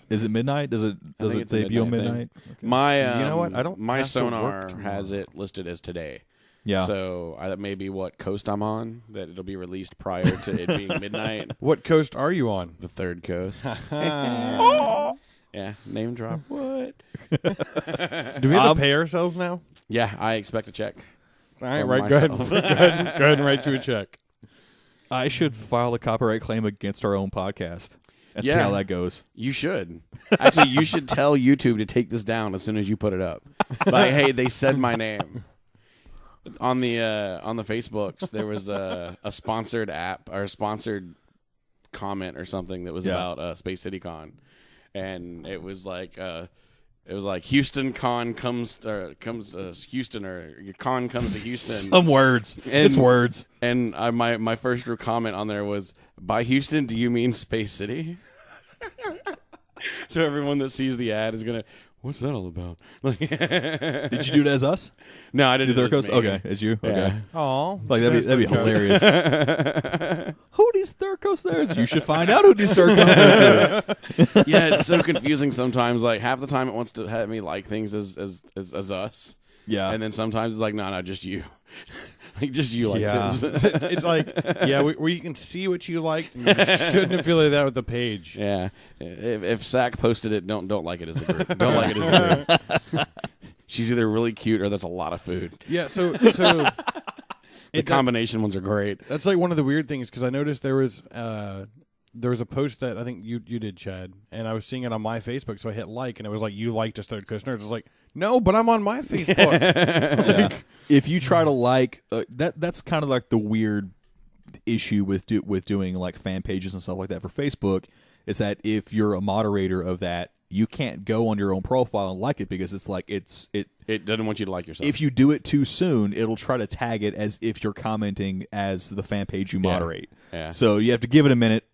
Speaker 4: Is it midnight? Does it
Speaker 2: think it's a
Speaker 4: debut on
Speaker 2: midnight
Speaker 4: midnight?
Speaker 2: thing.
Speaker 4: Okay.
Speaker 2: My
Speaker 3: You know what? I don't
Speaker 2: My
Speaker 3: have to
Speaker 2: sonar
Speaker 3: work tomorrow.
Speaker 2: has it listed as today.
Speaker 4: Yeah.
Speaker 2: So that may be what coast I'm on. That it'll be released prior to it being midnight.
Speaker 3: What coast are you on?
Speaker 2: The third coast. Yeah. Name drop. What?
Speaker 3: Do we have to pay ourselves now?
Speaker 2: Yeah, I expect a check.
Speaker 3: All right,
Speaker 2: For
Speaker 3: right. Go ahead.
Speaker 2: myself.
Speaker 3: go ahead and write you a check.
Speaker 4: I should file a copyright claim against our own podcast and see
Speaker 2: Yeah.
Speaker 4: how that goes.
Speaker 2: You should. Actually, you should tell YouTube to take this down as soon as you put it up. Like, hey, they said my name. On the Facebooks, there was a sponsored app or a sponsored comment or something that was about Space City Con, and it was like Houston Con comes Houston, or Con comes to Houston.
Speaker 4: Some words. It's words.
Speaker 2: And my first comment on there was, by Houston, do you mean Space City? So everyone that sees the ad is gonna, what's that all about? Like,
Speaker 4: Did you do it as us?
Speaker 2: No, I didn't.
Speaker 4: Third
Speaker 2: do this
Speaker 4: Coast?
Speaker 2: me.
Speaker 4: Okay, as you?
Speaker 2: Yeah.
Speaker 4: Okay.
Speaker 3: Oh,
Speaker 4: Like, that'd be hilarious. Who these Third Coast nerds? You should find out who these Third Coast nerds is.
Speaker 2: Yeah, it's so confusing sometimes. Like half the time it wants to have me like things as us.
Speaker 4: Yeah.
Speaker 2: And then sometimes it's like, no, just you. Like just you like
Speaker 3: yeah.
Speaker 2: this.
Speaker 3: It's like, yeah, where you can see what you liked, and you shouldn't affiliate that with the page.
Speaker 2: Yeah. If Sack posted it, don't like it as the group. Don't like it as the group. She's either really cute or that's a lot of food.
Speaker 3: Yeah, so
Speaker 2: The combination ones are great.
Speaker 3: that's like one of the weird things because I noticed there was a post that I think you did, Chad, and I was seeing it on my Facebook, so I hit like, and it was like, you liked us Third Coast Nerds. I was like, no, but I'm on my Facebook.
Speaker 4: Yeah. If you try to like that's kind of like the weird issue with doing like fan pages and stuff like that for Facebook is that if you're a moderator of that, you can't go on your own profile and like it because it's like it
Speaker 2: doesn't want you to like yourself.
Speaker 4: if you do it too soon, it'll try to tag it as if you're commenting as the fan page you moderate.
Speaker 2: Yeah.
Speaker 4: So you have to give it a minute,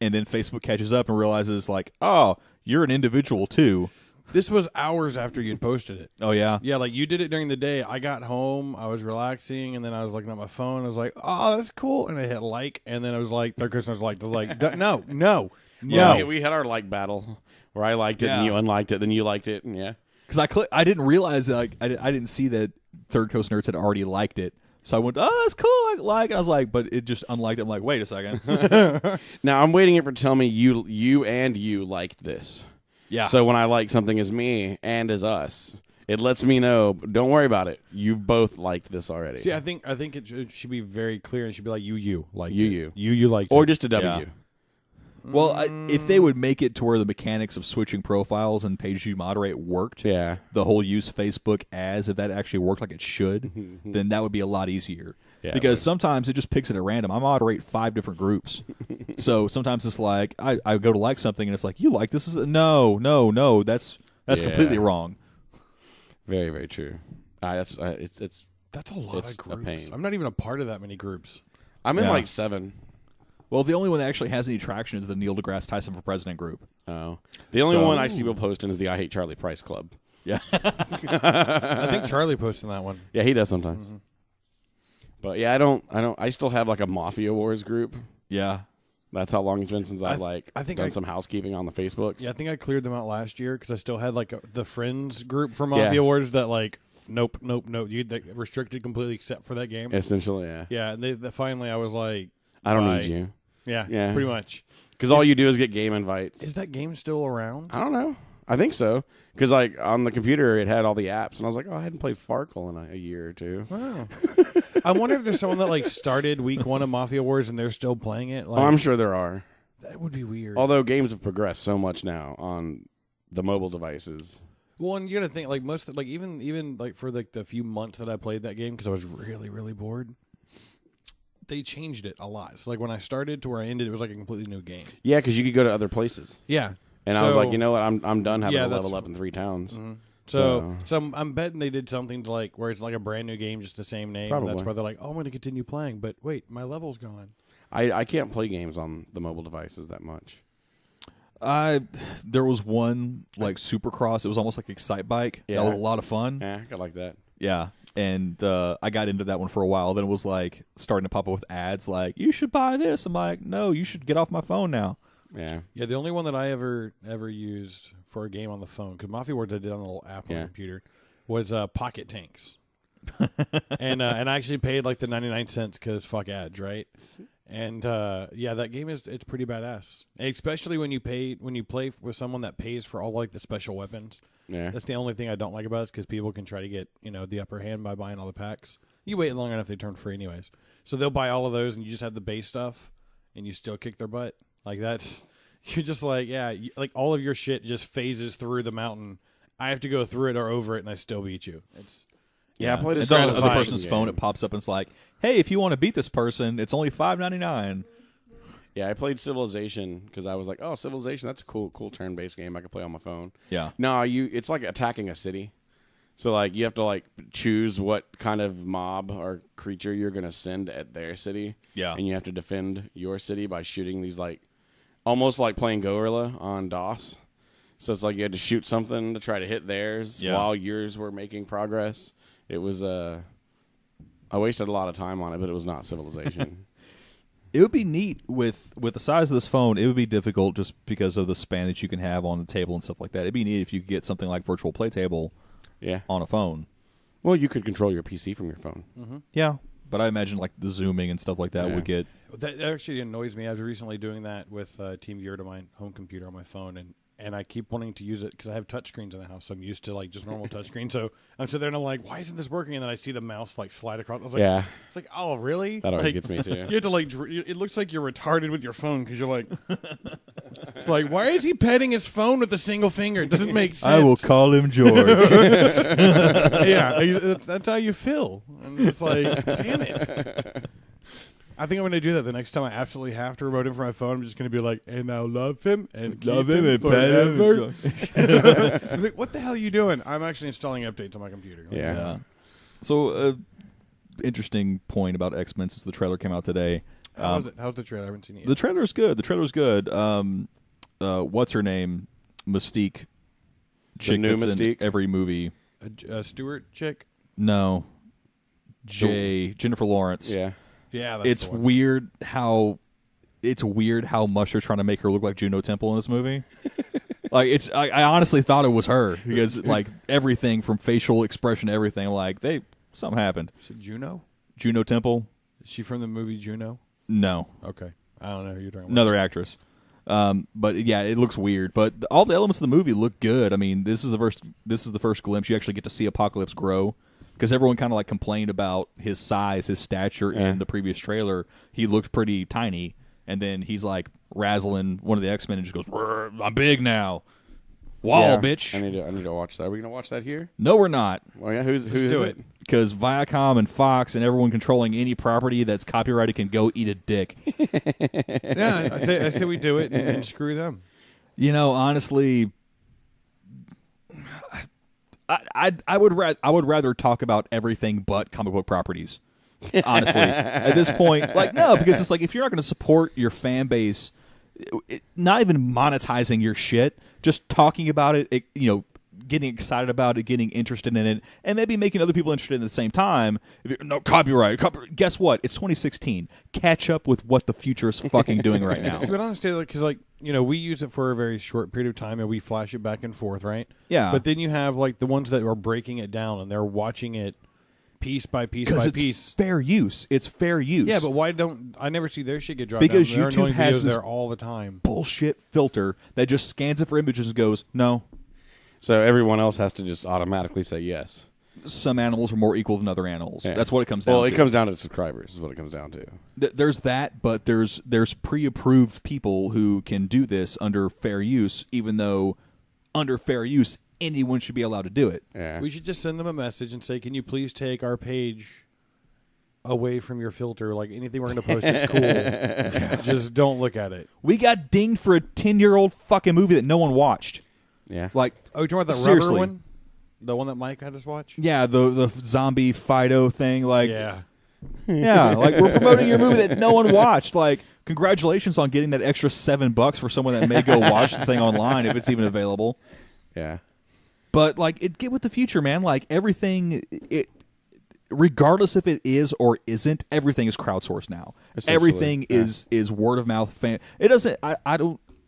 Speaker 4: and then Facebook catches up and realizes like, oh, you're an individual too.
Speaker 3: This was hours after you'd posted it.
Speaker 4: Oh yeah.
Speaker 3: Yeah, like you did it during the day. I got home, I was relaxing, and then I was looking at my phone. I was like, oh, that's cool. And I hit like, and then I was like, Third Coast Nerds liked. I was like, no.
Speaker 2: Yeah, we had our like battle where I liked it and you unliked it, then you liked it, and yeah.
Speaker 4: Because I didn't realize that, like I didn't see that Third Coast Nerds had already liked it. So I went, oh, that's cool, like, and I was like, but it just unliked it. I'm like, wait a second.
Speaker 2: Now I'm waiting for it to tell me you liked this.
Speaker 4: Yeah.
Speaker 2: So when I like something as me and as us, it lets me know. Don't worry about it. You both liked this already.
Speaker 3: See, I think it should be very clear. It should be like you liked
Speaker 2: you
Speaker 3: it. You liked
Speaker 2: or
Speaker 3: it.
Speaker 2: just a W.
Speaker 4: Yeah. Well, if they would make it to where the mechanics of switching profiles and pages you moderate worked,
Speaker 2: Yeah.
Speaker 4: the whole use Facebook as, if that actually worked like it should, then that would be a lot easier.
Speaker 2: Yeah,
Speaker 4: because sometimes it just picks it at random. I moderate 5 different groups. So sometimes it's like, I go to like something and it's like, you like this? No, that's completely wrong.
Speaker 2: Very, very true. That's
Speaker 3: That's a lot
Speaker 2: It's
Speaker 3: of
Speaker 2: a
Speaker 3: groups.
Speaker 2: pain.
Speaker 3: I'm not even a part of that many groups.
Speaker 2: I'm in
Speaker 4: Yeah.
Speaker 2: like 7.
Speaker 4: Well, the only one that actually has any traction is the Neil deGrasse Tyson for President group.
Speaker 2: Oh, the only
Speaker 4: So-
Speaker 2: one I see people posting is the I Hate Charlie Price Club.
Speaker 4: Yeah.
Speaker 3: I think Charlie posted that one.
Speaker 2: Yeah, he does sometimes. But yeah, I still have like a Mafia Wars group.
Speaker 4: Yeah.
Speaker 2: That's how long it's been since I've
Speaker 3: I think
Speaker 2: done some housekeeping on the Facebooks.
Speaker 3: Yeah, I think I cleared them out last year because I still had like the friends group for Mafia Wars that like nope. You restricted completely except for that game.
Speaker 2: Essentially, yeah.
Speaker 3: Yeah, and they finally I was like,
Speaker 2: I don't
Speaker 3: bye.
Speaker 2: need you.
Speaker 3: Yeah, pretty much.
Speaker 2: Because all you do is get game invites.
Speaker 3: Is that game still around?
Speaker 2: I don't know. I think so. Because like on the computer, it had all the apps, and I was like, oh, I hadn't played Farkle in a year or two.
Speaker 3: Wow. I wonder if there's someone that like started week 1 of Mafia Wars and they're still playing it. Like,
Speaker 2: Oh, I'm sure there are.
Speaker 3: that would be weird.
Speaker 2: Although games have progressed so much now on the mobile devices.
Speaker 3: Well, and you got to think like most like even like for like the few months that I played that game because I was really really bored. They changed it a lot. So like when I started to where I ended, it was like a completely new game.
Speaker 2: Yeah, because you could go to other places.
Speaker 3: Yeah.
Speaker 2: And I was like, you know what? I'm done having to level up in 3 towns.
Speaker 3: Mm-hmm. So I'm betting they did something to like where it's like a brand new game, just the same name.
Speaker 2: Probably.
Speaker 3: And that's why they're like, oh, I'm going to continue playing. But wait, my level's gone.
Speaker 2: I can't play games on the mobile devices that much.
Speaker 4: There was one like Supercross. It was almost like Excite Bike.
Speaker 2: Yeah.
Speaker 4: That was a lot of fun.
Speaker 2: Yeah, I like that.
Speaker 4: Yeah. And I got into that one for a while. Then it was like starting to pop up with ads like, you should buy this. I'm like, no, you should get off my phone now.
Speaker 2: Yeah.
Speaker 3: Yeah, the only one that I ever used for a game on the phone, because Mafia Wars I did on a little app on the computer, was Pocket Tanks. and I actually paid like the 99 cents because fuck ads, right? And yeah, that game it's pretty badass, and especially when you play with someone that pays for all like the special weapons.
Speaker 2: Yeah.
Speaker 3: That's the only thing I don't like about it, because people can try to get the upper hand by buying all the packs. You wait long enough, they turn free anyways. So they'll buy all of those, and you just have the base stuff, and you still kick their butt. Like that's you're just like like all of your shit just phases through the mountain. I have to go through it or over it, and I still beat you. It's
Speaker 2: Yeah, I played a
Speaker 4: It's on the other
Speaker 2: strategy
Speaker 4: person's
Speaker 2: game.
Speaker 4: phone. It pops up and it's like, hey, if you want to beat this person, it's only $5.99.
Speaker 2: Yeah, I played Civilization because I was like, oh, Civilization, that's a cool turn-based game I could play on my phone.
Speaker 4: Yeah.
Speaker 2: No, it's like attacking a city. So like you have to like choose what kind of mob or creature you're going to send at their city.
Speaker 4: Yeah.
Speaker 2: And you have to defend your city by shooting these like almost like playing Guerrilla on DOS. So it's like you had to shoot something to try to hit theirs while yours were making progress. It was I wasted a lot of time on it, but it was not Civilization.
Speaker 4: It would be neat with the size of this phone. It would be difficult just because of the span that you can have on the table and stuff like that. It'd be neat if you could get something like Virtual Play Table on a phone.
Speaker 2: Well, you could control your PC from your phone.
Speaker 3: Mm-hmm.
Speaker 4: Yeah, but I imagine like the zooming and stuff like that would get...
Speaker 3: That actually annoys me. I was recently doing that with TeamViewer to my home computer on my phone, and I keep wanting to use it because I have touchscreens in the house. So I'm used to like just normal touchscreen. So I'm sitting there and I'm like, why isn't this working? And then I see the mouse like slide across. I was like, it's like, oh, really?
Speaker 2: That always
Speaker 3: like,
Speaker 2: gets me too.
Speaker 3: You have to like, it looks like you're retarded with your phone because you're like, it's like, why is he petting his phone with a single finger? It doesn't make sense.
Speaker 4: I will call him George.
Speaker 3: That's how you feel. And it's like, damn it. I think I'm going to do that the next time I absolutely have to remote in from my phone. I'm just going to be like, and I'll love him and love him and forever. I'm like, what the hell are you doing? I'm actually installing updates on my computer.
Speaker 2: Yeah.
Speaker 4: So, interesting point about X-Men since the trailer came out today.
Speaker 3: How's the trailer? I haven't seen it yet.
Speaker 4: The trailer is good. What's her name? Mystique. Chick
Speaker 2: new
Speaker 4: that's
Speaker 2: Mystique?
Speaker 4: in every movie.
Speaker 3: A Stewart chick?
Speaker 4: No. Jennifer Lawrence.
Speaker 3: Yeah, that's
Speaker 4: It's weird how much they're trying to make her look like Juno Temple in this movie. Like I honestly thought it was her because like everything from facial expression to everything, like something happened.
Speaker 3: Is it Juno?
Speaker 4: Juno Temple?
Speaker 3: Is she from the movie Juno?
Speaker 4: No.
Speaker 3: Okay. I don't know who you're talking about.
Speaker 4: Another actress. But yeah, it looks weird. But all the elements of the movie look good. I mean, this is the first glimpse you actually get to see Apocalypse grow. Because everyone kind of like complained about his size, his stature in the previous trailer. He looked pretty tiny, and then he's like razzling one of the X-Men and just goes, "I'm big now." Wall, bitch.
Speaker 2: I need to watch that. Are we gonna watch that here?
Speaker 4: No, we're not.
Speaker 2: Well, yeah. Who's it?
Speaker 4: Because Viacom and Fox and everyone controlling any property that's copyrighted can go eat a dick.
Speaker 3: Yeah, I say we do it and screw them.
Speaker 4: You know, honestly, I would rather talk about everything but comic book properties. Honestly, at this point, like no, because it's like if you're not going to support your fan base, not even monetizing your shit, just talking about it, getting excited about it, getting interested in it, and maybe making other people interested at the same time. No copyright. Guess what? It's 2016. Catch up with what the future is fucking doing right now.
Speaker 3: So, but honestly, because we use it for a very short period of time and we flash it back and forth, right?
Speaker 4: Yeah.
Speaker 3: But then you have like the ones that are breaking it down and they're watching it piece by piece by piece.
Speaker 4: Fair use. It's fair use.
Speaker 3: Yeah, but why don't I never see their shit get dropped
Speaker 4: because
Speaker 3: down?
Speaker 4: YouTube has this
Speaker 3: there all the time.
Speaker 4: Bullshit filter that just scans it for images and goes, no.
Speaker 2: So everyone else has to just automatically say yes.
Speaker 4: Some animals are more equal than other animals. Yeah. That's what it comes down to.
Speaker 2: Well, it comes down to subscribers is what it comes down to.
Speaker 4: There's that, but there's pre-approved people who can do this under fair use, even though under fair use, anyone should be allowed to do it.
Speaker 2: Yeah.
Speaker 3: We should just send them a message and say, can you please take our page away from your filter? Like anything we're going to post is cool. Just don't look at it.
Speaker 4: We got dinged for a 10-year-old fucking movie that no one watched.
Speaker 2: Yeah.
Speaker 4: Like,
Speaker 3: oh, you're talking about the
Speaker 4: seriously.
Speaker 3: rubber one? The one that Mike had us watch?
Speaker 4: Yeah, the zombie Fido thing. Like,
Speaker 3: yeah,
Speaker 4: like we're promoting your movie that no one watched. Like, congratulations on getting that extra $7 for someone that may go watch the thing online if it's even available.
Speaker 2: Yeah.
Speaker 4: But like, get with the future, man. Like everything, regardless if it is or isn't, everything is crowdsourced now. Everything is word of mouth. It doesn't.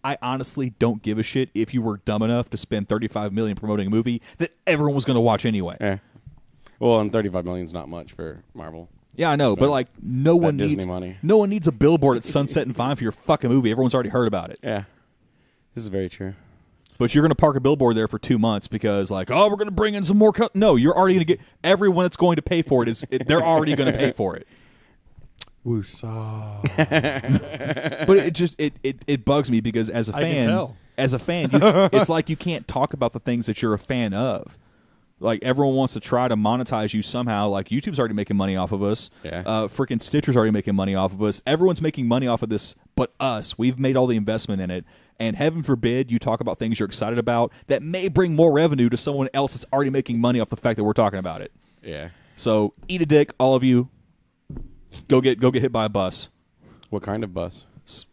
Speaker 4: I honestly don't give a shit if you were dumb enough to spend $35 million promoting a movie that everyone was going to watch anyway.
Speaker 2: Yeah. Well, and $35 million is not much for Marvel.
Speaker 4: Yeah, I know, but like no one needs a billboard at Sunset and Vine for your fucking movie. Everyone's already heard about it.
Speaker 2: Yeah, this is very true.
Speaker 4: But you're going to park a billboard there for 2 months because, like, oh, we're going to bring in some more. No, you're already going to get everyone that's going to pay for it they're already going to pay for it.
Speaker 3: Woosah.
Speaker 4: But it just it bugs me because as a fan, it's like you can't talk about the things that you're a fan of. Like everyone wants to try to monetize you somehow. Like YouTube's already making money off of us.
Speaker 2: Yeah.
Speaker 4: Freaking Stitcher's already making money off of us. Everyone's making money off of this, but us. We've made all the investment in it. And heaven forbid you talk about things you're excited about that may bring more revenue to someone else that's already making money off the fact that we're talking about it.
Speaker 2: Yeah.
Speaker 4: So eat a dick, all of you. Go get hit by a bus.
Speaker 2: What kind of bus?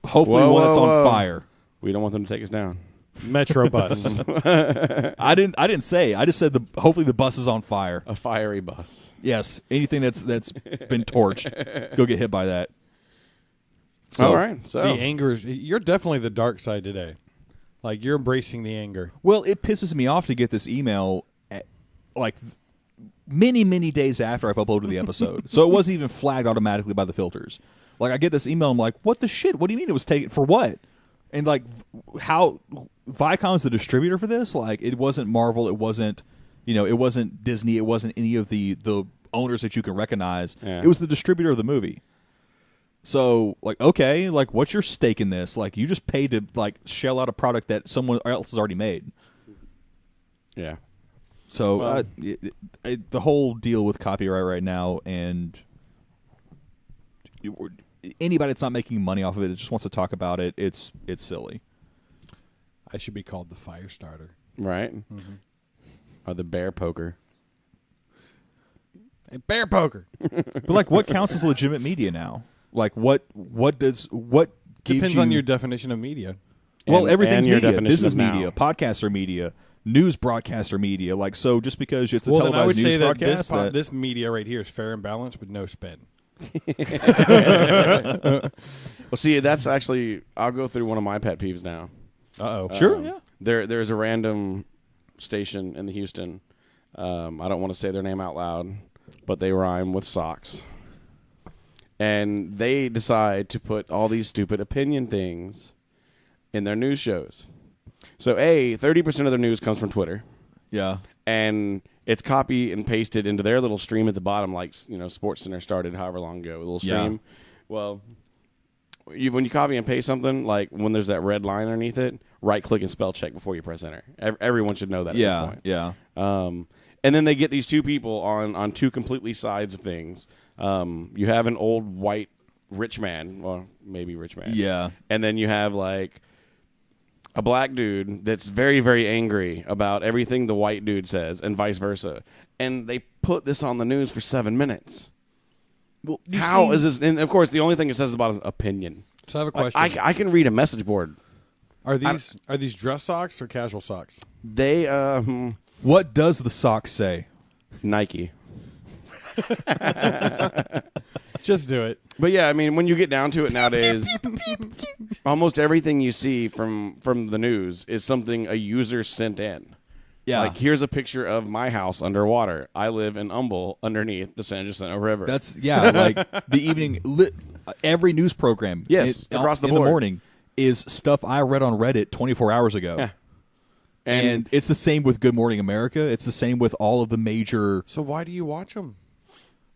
Speaker 4: Hopefully one that's on fire.
Speaker 2: We don't want them to take us down.
Speaker 3: Metro bus.
Speaker 4: I didn't say. I just said hopefully the bus is on fire.
Speaker 2: A fiery bus.
Speaker 4: Yes, anything that's been torched, go get hit by that. So,
Speaker 2: All right. So
Speaker 3: The anger is. You're definitely the dark side today. Like, you're embracing the anger.
Speaker 4: well, it pisses me off to get this email like many days after I've uploaded the episode. So it wasn't even flagged automatically by the filters. Like, I get this email, I'm like, what the shit? What do you mean it was taken for what? And like, how Viacom's the distributor for this? Like, it wasn't Marvel, it wasn't, it wasn't Disney, it wasn't any of the owners that you can recognize.
Speaker 2: Yeah.
Speaker 4: It was the distributor of the movie. So, like, okay, like, what's your stake in this? Like, you just paid to like shell out a product that someone else has already made.
Speaker 2: yeah.
Speaker 4: So
Speaker 2: Well-
Speaker 4: the whole deal with copyright right now, and anybody that's not making money off of it, that just wants to talk about it, it's silly.
Speaker 3: I should be called the fire starter.
Speaker 2: Right. Or the bear poker.
Speaker 3: Hey, bear poker.
Speaker 4: But like, what counts as legitimate media now? Like, what gives
Speaker 3: Depends
Speaker 4: you,
Speaker 3: on your definition of media.
Speaker 4: well,
Speaker 2: and-
Speaker 4: everything's
Speaker 2: and your
Speaker 4: media.
Speaker 2: definition
Speaker 4: This is
Speaker 2: of now.
Speaker 4: media. Podcasts are media. News broadcasts are media. Like, so just because it's a
Speaker 3: Well, then I would
Speaker 4: televised
Speaker 3: say
Speaker 4: news
Speaker 3: that
Speaker 4: broadcast,
Speaker 3: this media right here is fair and balanced with no spin.
Speaker 2: Well, see, that's actually. I'll go through one of my pet peeves now.
Speaker 3: Uh-oh.
Speaker 4: sure, yeah.
Speaker 2: There's a random station in the Houston. I don't want to say their name out loud, but they rhyme with socks. And they decide to put all these stupid opinion things in their news shows. So, 30% of their news comes from Twitter,
Speaker 4: Yeah.
Speaker 2: and it's copy and pasted into their little stream at the bottom, like SportsCenter started however long ago, a little stream.
Speaker 4: Yeah.
Speaker 2: Well, when you copy and paste something, like when there's that red line underneath it, right-click and spell check before you press enter. Everyone should know that at this point.
Speaker 4: Yeah.
Speaker 2: And then they get these two people on two completely sides of things. You have an old white rich man, well, maybe rich man.
Speaker 4: Yeah.
Speaker 2: And then you have like a black dude that's very, very angry about everything the white dude says and vice versa. And they put this on the news for 7 minutes.
Speaker 4: Well,
Speaker 2: How is this? And of course, the only thing it says about is opinion.
Speaker 3: So I have a
Speaker 2: Like,
Speaker 3: question.
Speaker 2: I can read a message board.
Speaker 3: Are these dress socks or casual socks?
Speaker 2: They,
Speaker 4: What does the sock say?
Speaker 2: Nike.
Speaker 3: Just do it.
Speaker 2: But yeah, I mean, when you get down to it nowadays, almost everything you see from the news is something a user sent in.
Speaker 4: Yeah.
Speaker 2: Like, here's a picture of my house underwater. I live in Humble underneath the San Jacinto River.
Speaker 4: That's like the evening. Every news program,
Speaker 2: Yes, across the
Speaker 4: in
Speaker 2: board.
Speaker 4: the morning, is stuff I read on Reddit 24 hours ago.
Speaker 2: Yeah.
Speaker 4: And it's the same with Good Morning America. It's the same with all of the major.
Speaker 3: So why do you watch them?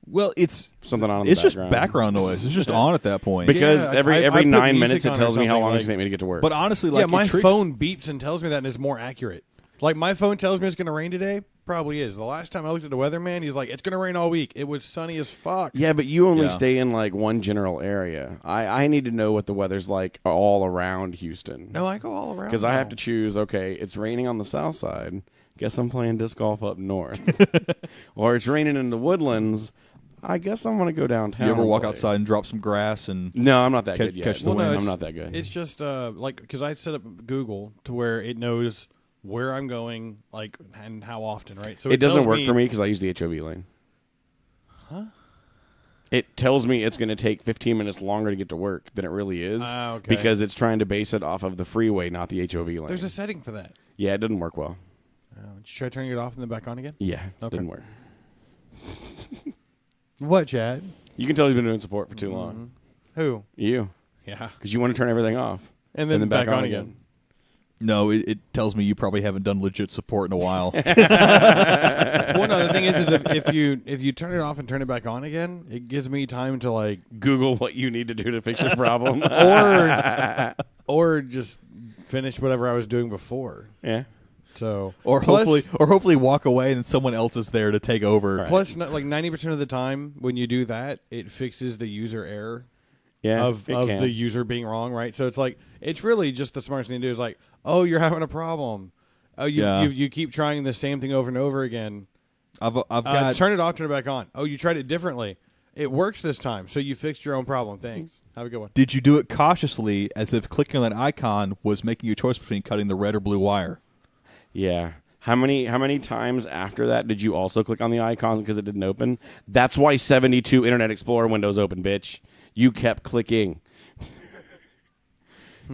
Speaker 4: Well, it's
Speaker 2: something on in the
Speaker 4: it's just
Speaker 2: background.
Speaker 4: background noise. It's just on at that point.
Speaker 2: Because
Speaker 3: Yeah,
Speaker 2: every
Speaker 3: I put
Speaker 2: 9
Speaker 3: music
Speaker 2: minutes it
Speaker 3: on or
Speaker 2: tells me how
Speaker 3: something,
Speaker 2: long
Speaker 3: like-
Speaker 2: it's going to take me to get to work.
Speaker 4: But honestly, like,
Speaker 3: Yeah, my
Speaker 4: it tricks-
Speaker 3: phone beeps and tells me that, and it's more accurate. Like, my phone tells me it's going to rain today. Probably is. The last time I looked at the weatherman, he's like, it's going to rain all week. It was sunny as fuck.
Speaker 2: yeah, but you only
Speaker 4: Yeah.
Speaker 2: stay in like one general area. I need to know what the weather's like all around Houston.
Speaker 3: No, I go all around.
Speaker 2: Because I have
Speaker 3: now.
Speaker 2: to choose, okay, it's raining on the south side. Guess I'm playing disc golf up north. Or it's raining in the woodlands. I guess I'm going to go downtown.
Speaker 4: You ever
Speaker 2: and
Speaker 4: walk
Speaker 2: play.
Speaker 4: outside and drop some grass and
Speaker 2: No, I'm not that
Speaker 4: Catch-
Speaker 2: good yet.
Speaker 4: catch the wind.
Speaker 2: I'm
Speaker 3: it's-
Speaker 2: not that good.
Speaker 3: It's just like, because I set up Google to where it knows where I'm going, like, and how often, right? So
Speaker 2: it doesn't
Speaker 3: tells
Speaker 2: work for me because I use the HOV lane.
Speaker 3: Huh?
Speaker 2: It tells me it's going to take 15 minutes longer to get to work than it really is.
Speaker 3: Ah, okay.
Speaker 2: Because it's trying to base it off of the freeway, not the HOV lane.
Speaker 3: There's a setting for that.
Speaker 2: Yeah, it didn't work well.
Speaker 3: Did you try turning it off and then back on again?
Speaker 2: Yeah,
Speaker 3: Okay.
Speaker 2: didn't work.
Speaker 3: What, Chad?
Speaker 2: You can tell he's been doing support for too long.
Speaker 3: Who?
Speaker 2: You.
Speaker 3: Yeah.
Speaker 2: Because you want to turn everything off.
Speaker 3: And then back on again.
Speaker 4: no, it tells me you probably haven't done legit support in a while.
Speaker 3: Well, no. The thing is if you turn it off and turn it back on again, it gives me time to like,
Speaker 2: Google what you need to do to fix your problem.
Speaker 3: or just finish whatever I was doing before.
Speaker 2: Yeah.
Speaker 3: So
Speaker 4: Or
Speaker 3: plus,
Speaker 4: hopefully walk away and then someone else is there to take over.
Speaker 3: plus like 90% of the time when you do that, it fixes the user error
Speaker 2: Yeah.
Speaker 3: of
Speaker 2: it can.
Speaker 3: the user being wrong, right? So it's like it's really just the smartest thing to do is like, oh, you're having a problem. Oh, you keep trying the same thing over and over again.
Speaker 4: I've got
Speaker 3: Turn it off, turn it back on. Oh, you tried it differently. It works this time, so you fixed your own problem. Thanks. Have a good one.
Speaker 4: Did you do it cautiously, as if clicking on that icon was making you a choice between cutting the red or blue wire?
Speaker 2: Yeah. How many times after that did you also click on the icon because it didn't open? That's why 72 Internet Explorer windows open, bitch. You kept clicking.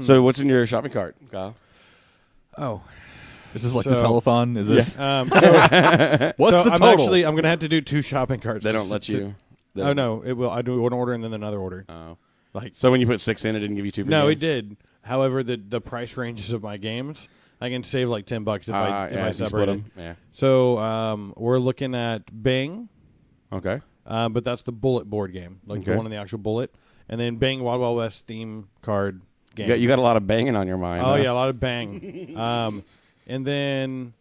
Speaker 2: So what's in your shopping cart, Kyle?
Speaker 3: Oh.
Speaker 4: Is this like the telethon? Is this?
Speaker 3: What's
Speaker 4: the total?
Speaker 3: I'm going to have to do 2 shopping carts.
Speaker 2: They don't let you.
Speaker 3: Oh, no. It will. I do one order and then another order.
Speaker 2: Oh.
Speaker 3: Like,
Speaker 2: so when you put 6 in, it didn't give you 2 for
Speaker 3: no,
Speaker 2: games?
Speaker 3: it did. However, the price ranges of my games, I can save like $10 if I separate them.
Speaker 2: Yeah.
Speaker 3: So we're looking at Bang,
Speaker 2: Okay.
Speaker 3: but that's the bullet board game, like the one in the actual bullet. And then Bang Wild Wild West theme card game.
Speaker 2: You got a lot of banging on your mind.
Speaker 3: Oh,
Speaker 2: huh?
Speaker 3: yeah, a lot of Bang. And then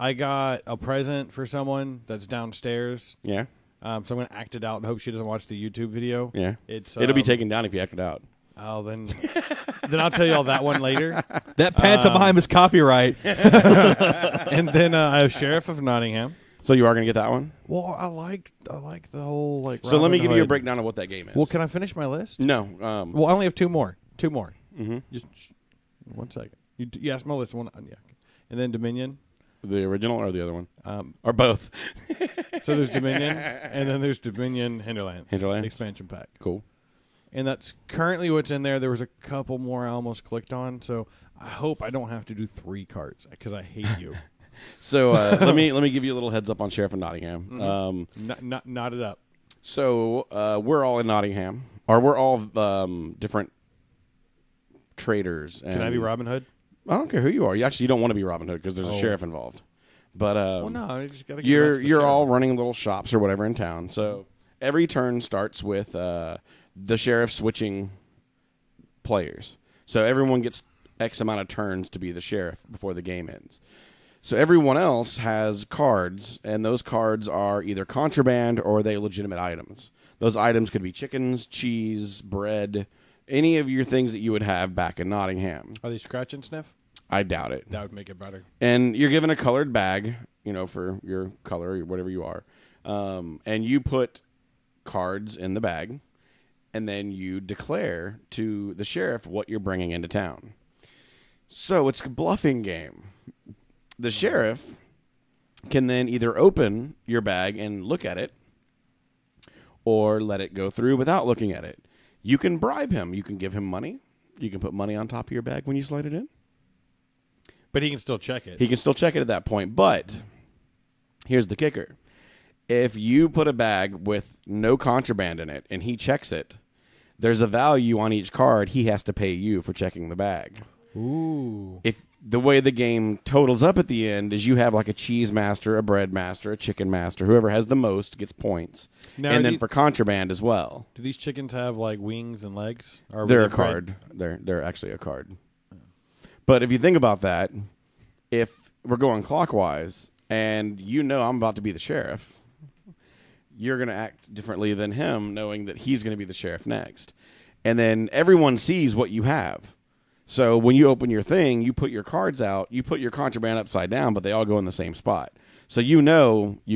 Speaker 3: I got a present for someone that's downstairs.
Speaker 2: Yeah.
Speaker 3: So I'm going to act it out and hope she doesn't watch the YouTube video.
Speaker 2: Yeah.
Speaker 3: It'll
Speaker 2: be taken down if you act it out.
Speaker 3: Oh, then I'll tell you all that one later.
Speaker 4: That pantomime is copyright.
Speaker 3: And then I have Sheriff of Nottingham.
Speaker 2: So you are going to get that one?
Speaker 3: Well, I like the whole like.
Speaker 2: So let me
Speaker 3: Robin
Speaker 2: give you a
Speaker 3: Hood.
Speaker 2: breakdown of what that game is.
Speaker 3: Well, can I finish my list?
Speaker 2: No.
Speaker 3: Well, I only have 2 more. 2 more.
Speaker 2: Mhm.
Speaker 3: Just 1 second. You asked my list one. Yeah. And then Dominion.
Speaker 2: The original or the other one? Or both?
Speaker 3: So there's Dominion, and then there's Dominion Hinterlands. Expansion pack.
Speaker 2: Cool.
Speaker 3: And that's currently what's in there. There was a couple more I almost clicked on, so I hope I don't have to do 3 carts because I hate you.
Speaker 2: So let me give you a little heads up on Sheriff of Nottingham.
Speaker 3: Knot it up.
Speaker 2: So we're all in Nottingham, or we're all different traders.
Speaker 3: Can I be Robin Hood?
Speaker 2: I don't care who you are. You don't want to be Robin Hood because there's a sheriff involved. But
Speaker 3: Well, no, I just gotta.
Speaker 2: you're all running little shops or whatever in town. So every turn starts with the sheriff switching players. So everyone gets X amount of turns to be the sheriff before the game ends. So everyone else has cards, and those cards are either contraband or they legitimate items. Those items could be chickens, cheese, bread, any of your things that you would have back in Nottingham.
Speaker 3: Are they scratch and sniff?
Speaker 2: I doubt it.
Speaker 3: That would make it better.
Speaker 2: And you're given a colored bag, for your color or whatever you are. And you put cards in the bag, and then you declare to the sheriff what you're bringing into town. So it's a bluffing game. The sheriff can then either open your bag and look at it or let it go through without looking at it. You can bribe him. You can give him money. You can put money on top of your bag when you slide it in.
Speaker 3: But he can still check it.
Speaker 2: He can still check it at that point. But here's the kicker. If you put a bag with no contraband in it and he checks it, there's a value on each card he has to pay you for checking the bag.
Speaker 3: Ooh.
Speaker 2: If the way the game totals up at the end is you have like a cheese master, a bread master, a chicken master. Whoever has the most gets points.
Speaker 3: Now,
Speaker 2: and then for contraband as well.
Speaker 3: Do these chickens have like wings and legs? Or
Speaker 2: They're a card. They're actually a card. But if you think about that, if we're going clockwise and I'm about to be the sheriff, you're going to act differently than him knowing that he's going to be the sheriff next. And then everyone sees what you have. So when you open your thing, you put your cards out, you put your contraband upside down, but they all go in the same spot. So you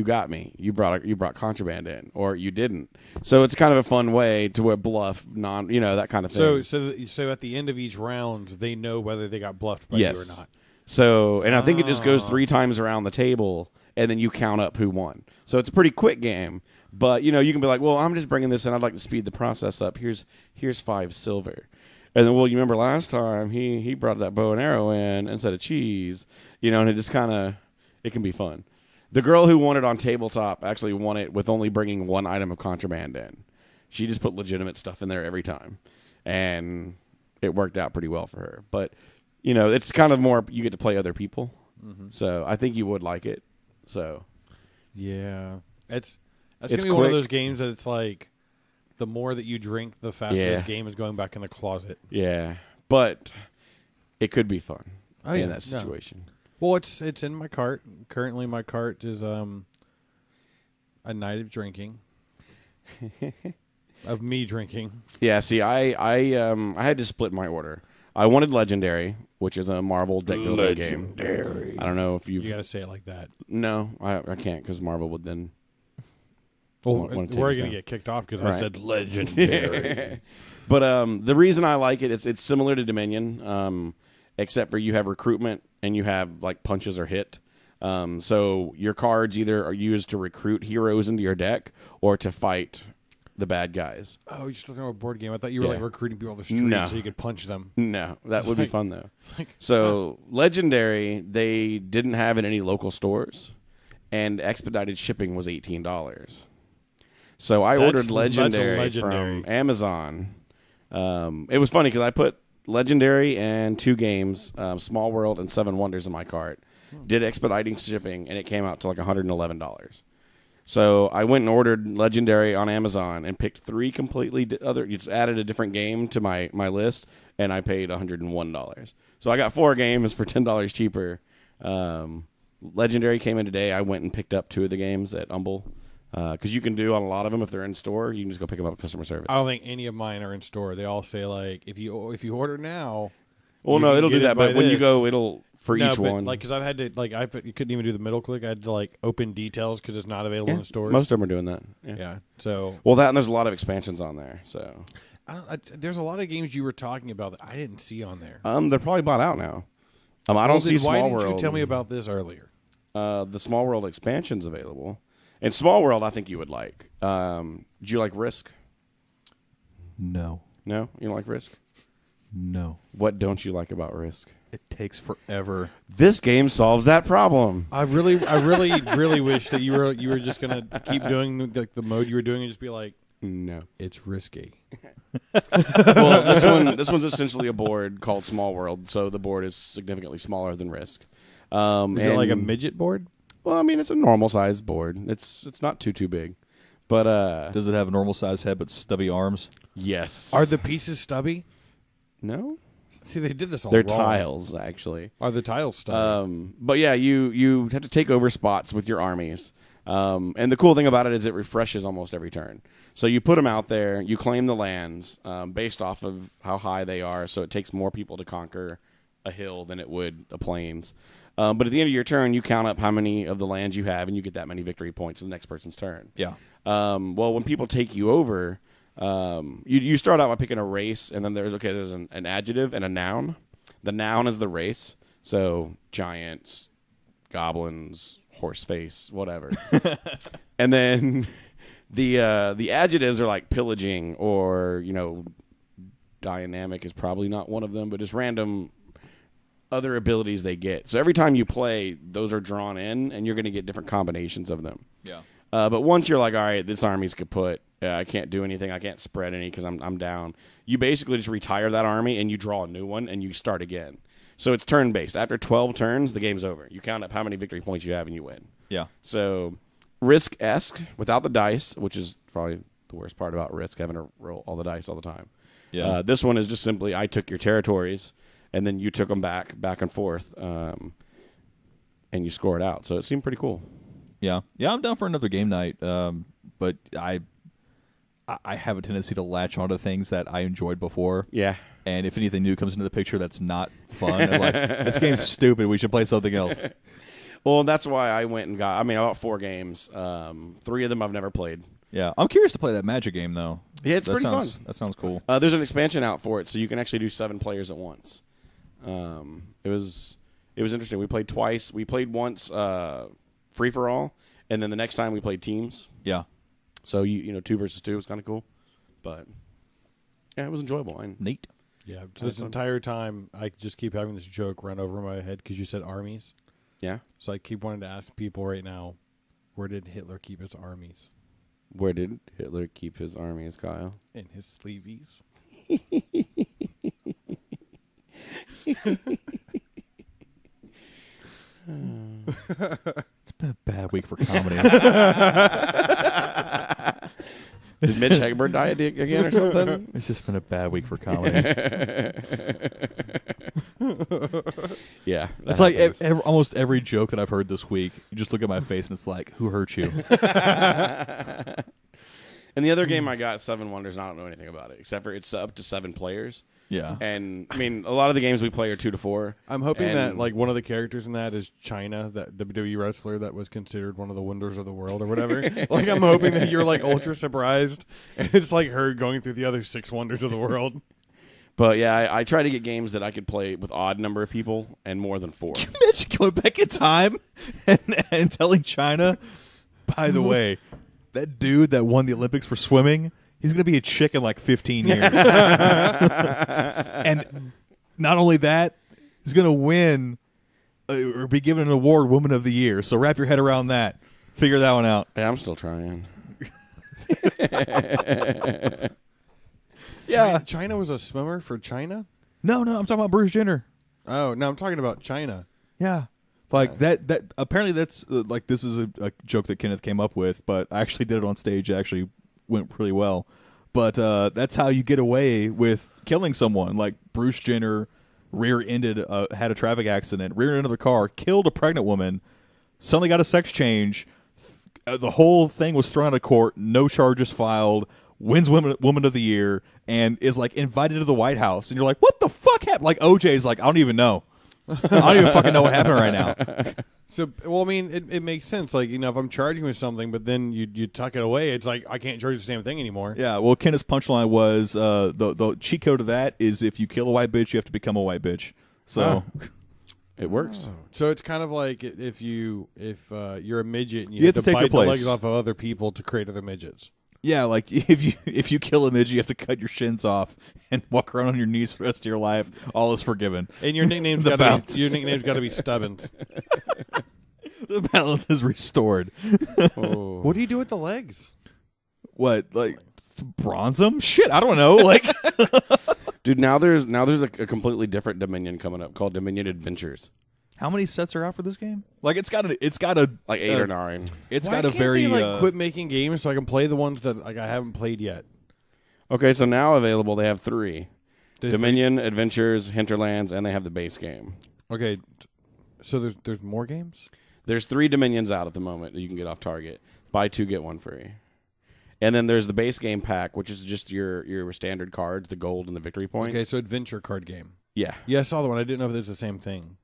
Speaker 2: got me. You brought contraband in, or you didn't. So it's kind of a fun way to bluff that kind of thing.
Speaker 3: So at the end of each round, they know whether they got bluffed by you or not.
Speaker 2: So, and I think it just goes 3 times around the table, and then you count up who won. So it's a pretty quick game. But you can be like, well, I'm just bringing this in. I'd like to speed the process up. Here's 5 silver. And then, well, you remember last time he brought that bow and arrow in instead of cheese, and it just it can be fun. The girl who won it on tabletop actually won it with only bringing 1 item of contraband in. She just put legitimate stuff in there every time, and it worked out pretty well for her. But it's kind of more you get to play other people, so I think you would like it. So
Speaker 3: yeah, that's gonna be one of those games that it's like. The more that you drink, the faster this game is going back in the closet.
Speaker 2: Yeah, but it could be fun in that situation.
Speaker 3: Well, it's in my cart. Currently, my cart is a night of drinking, of me drinking.
Speaker 2: Yeah, see, I had to split my order. I wanted Legendary, which is a Marvel deck building game. I don't know if you
Speaker 3: got to say it like that.
Speaker 2: No, I can't because Marvel would then
Speaker 3: Well,
Speaker 2: One
Speaker 3: we're
Speaker 2: takes
Speaker 3: going to
Speaker 2: down.
Speaker 3: get kicked off because I
Speaker 2: Right.
Speaker 3: said legendary.
Speaker 2: But the reason I like it is it's similar to Dominion, except for you have recruitment and you have like punches or hit. So your cards either are used to recruit heroes into your deck or to fight the bad guys.
Speaker 3: Oh, you're still talking about a board game. I thought you were
Speaker 2: Yeah.
Speaker 3: like recruiting people off the street
Speaker 2: No.
Speaker 3: so you could punch them.
Speaker 2: No, that would be fun though.
Speaker 3: It's like,
Speaker 2: So Legendary, they didn't have in any local stores, and expedited shipping was $18. So I ordered
Speaker 3: That's
Speaker 2: Legendary
Speaker 3: legendary.
Speaker 2: from Amazon. It was funny because I put Legendary and 2 games, Small World and 7 Wonders in my cart. Did expediting shipping, and it came out to like $111. So I went and ordered Legendary on Amazon and picked 3 completely other. You just added a different game to my list, and I paid $101. So I got 4 games for $10 cheaper. Legendary came in today. I went and picked up 2 of the games at Humble because you can do on a lot of them if they're in store. You can just go pick them up at customer service.
Speaker 3: I don't think any of mine are in store. They all say like if you order now.
Speaker 2: Well,
Speaker 3: you
Speaker 2: no,
Speaker 3: can
Speaker 2: it'll
Speaker 3: get
Speaker 2: do
Speaker 3: it
Speaker 2: that,
Speaker 3: by
Speaker 2: but when you
Speaker 3: this.
Speaker 2: go, it'll for
Speaker 3: No,
Speaker 2: each
Speaker 3: but,
Speaker 2: one.
Speaker 3: like because I've had to you couldn't even do the middle click. I had to like open details because it's not available
Speaker 2: Yeah,
Speaker 3: in stores.
Speaker 2: most of them are doing that. Yeah.
Speaker 3: Yeah. So
Speaker 2: Well, that and there's a lot of expansions on there. So
Speaker 3: there's a lot of games you were talking about that I didn't see on there.
Speaker 2: they're probably bought out now. I don't
Speaker 3: Well,
Speaker 2: see
Speaker 3: then why
Speaker 2: Small
Speaker 3: didn't
Speaker 2: World.
Speaker 3: you tell me about this earlier?
Speaker 2: The Small World expansion's available. And Small World, I think you would like. Do you like Risk?
Speaker 4: No.
Speaker 2: No? You don't like Risk?
Speaker 4: No.
Speaker 2: What don't you like about Risk?
Speaker 4: It takes forever.
Speaker 2: This game solves that problem.
Speaker 3: I really, really wish that you were just gonna keep doing the mode you were doing and just be like,
Speaker 2: No.
Speaker 3: it's risky.
Speaker 2: Well, this one's essentially a board called Small World, so the board is significantly smaller than Risk.
Speaker 3: Is it like a midget board?
Speaker 2: Well, I mean, it's a normal sized board. It's not too big. But
Speaker 4: Does it have a normal size head but stubby arms?
Speaker 2: yes.
Speaker 3: Are the pieces stubby?
Speaker 2: No?
Speaker 3: See, they did this all
Speaker 2: They're
Speaker 3: wrong.
Speaker 2: tiles, actually.
Speaker 3: Are the tiles stubby?
Speaker 2: But yeah, you have to take over spots with your armies. And the cool thing about it is it refreshes almost every turn. So you put them out there, you claim the lands based off of how high they are, so it takes more people to conquer a hill than it would a plains. But at the end of your turn, you count up how many of the lands you have, and you get that many victory points in the next person's turn.
Speaker 4: Yeah.
Speaker 2: Well, when people take you over, you start out by picking a race, and then there's an adjective and a noun. The noun is the race, so giants, goblins, horse face, whatever. And then the adjectives are like pillaging or dynamic is probably not one of them, but just random other abilities they get. So every time you play, those are drawn in, and you're going to get different combinations of them.
Speaker 4: Yeah.
Speaker 2: But once you're like, all right, this army's kaput. I can't do anything. I can't spread any because I'm down. You basically just retire that army and you draw a new one and you start again. So it's turn based. After 12 turns, the game's over. You count up how many victory points you have and you win.
Speaker 4: Yeah.
Speaker 2: So Risk-esque without the dice, which is probably the worst part about Risk, having to roll all the dice all the time.
Speaker 4: Yeah.
Speaker 2: This one is just simply I took your territories and then you took them back and forth, and you score it out. So it seemed pretty cool.
Speaker 4: Yeah. Yeah, I'm down for another game night. But I have a tendency to latch onto things that I enjoyed before.
Speaker 2: Yeah.
Speaker 4: And if anything new comes into the picture that's not fun, I'm like, this game's stupid. We should play something else.
Speaker 2: Well, that's why I went and I bought 4 games. 3 of them I've never played.
Speaker 4: Yeah. I'm curious to play that Magic game, though.
Speaker 2: Yeah, it's pretty fun.
Speaker 4: That sounds cool.
Speaker 2: There's an expansion out for it, so you can actually do 7 players at once. It was interesting. We played twice. We played once free for all, and then the next time we played teams.
Speaker 4: Yeah.
Speaker 2: So you 2 versus 2 was kind of cool, but yeah, it was enjoyable.
Speaker 4: Neat.
Speaker 3: Yeah. So this entire time, I just keep having this joke run over my head because you said armies.
Speaker 2: Yeah.
Speaker 3: So I keep wanting to ask people right now, where did Hitler keep his armies?
Speaker 2: Where did Hitler keep his armies, Kyle?
Speaker 3: In his sleeveys.
Speaker 4: It's been a bad week for comedy.
Speaker 2: Did Mitch Hedberg die again or something?
Speaker 4: It's just been a bad week for comedy.
Speaker 2: Yeah.
Speaker 4: It's like almost every joke that I've heard this week, you just look at my face and it's like, who hurt you?
Speaker 2: And the other game I got, Seven Wonders, and I don't know anything about it except for it's up to 7 players.
Speaker 4: Yeah.
Speaker 2: And I mean, a lot of the games we play are 2 to 4.
Speaker 3: I'm hoping that like one of the characters in that is China, that WWE wrestler that was considered one of the wonders of the world or whatever. Like I'm hoping that you're like ultra surprised, and it's like her going through the other 6 wonders of the world.
Speaker 2: But yeah, I try to get games that I could play with odd number of people and more than 4.
Speaker 4: Imagine going back in time and telling China, by the way, that dude that won the Olympics for swimming, he's going to be a chick in like 15 years. And not only that, he's going to win or be given an award, Woman of the Year. So wrap your head around that. Figure that one out.
Speaker 2: Yeah, I'm still trying.
Speaker 3: Yeah, China was a swimmer for China.
Speaker 4: No, I'm talking about Bruce Jenner.
Speaker 3: Oh no, I'm talking about China.
Speaker 4: Yeah. Like that apparently that's like this is a joke that Kenneth came up with, but I actually did it on stage. It actually went really well. But that's how you get away with killing someone. Like Bruce Jenner rear-ended, had a traffic accident, rear-ended the car, killed a pregnant woman, suddenly got a sex change. The whole thing was thrown out of court, no charges filed, wins woman of the Year, and is like invited to the White House. And you're like, what the fuck happened? Like OJ's like, I don't even know. I don't even fucking know what happened right now.
Speaker 3: So, well, I mean, it makes sense. Like, you know, if I'm charging with something, but then you tuck it away, it's like I can't charge the same thing anymore.
Speaker 4: Yeah, well, Kenneth's punchline was the cheat code of that is if you kill a white bitch, you have to become a white bitch. So
Speaker 2: it works.
Speaker 3: So it's kind of like if you're a midget and
Speaker 4: You have to take
Speaker 3: bite
Speaker 4: your
Speaker 3: the
Speaker 4: place.
Speaker 3: legs off of other people to create other midgets.
Speaker 4: yeah, like if you kill a midget, you have to cut your shins off and walk around on your knees for the rest of your life. All is forgiven.
Speaker 3: And your nickname's
Speaker 4: The
Speaker 3: got to be Stubbins.
Speaker 4: The balance is restored.
Speaker 3: What do you do with the legs?
Speaker 4: What, like bronze them? Shit, I don't know. Like,
Speaker 2: Dude, now there's a completely different Dominion coming up called Dominion Adventures.
Speaker 4: how many sets are out for this game? Like, it's got a
Speaker 2: Like 8 or 9.
Speaker 4: It's
Speaker 3: Why
Speaker 4: got a
Speaker 3: can't
Speaker 4: very
Speaker 3: they, quit making games so I can play the ones that like I haven't played yet.
Speaker 2: Okay, so now available they have 3.
Speaker 3: There's
Speaker 2: Dominion, Adventures, Hinterlands, and they have the base game.
Speaker 3: Okay, so there's more games?
Speaker 2: There's 3 Dominions out at the moment that you can get off Target. Buy 2, get 1 free. And then there's the base game pack, which is just your standard cards, the gold and the victory points.
Speaker 3: Okay, so adventure card game.
Speaker 2: Yeah.
Speaker 3: Yeah, I saw the one. I didn't know if it's the same thing.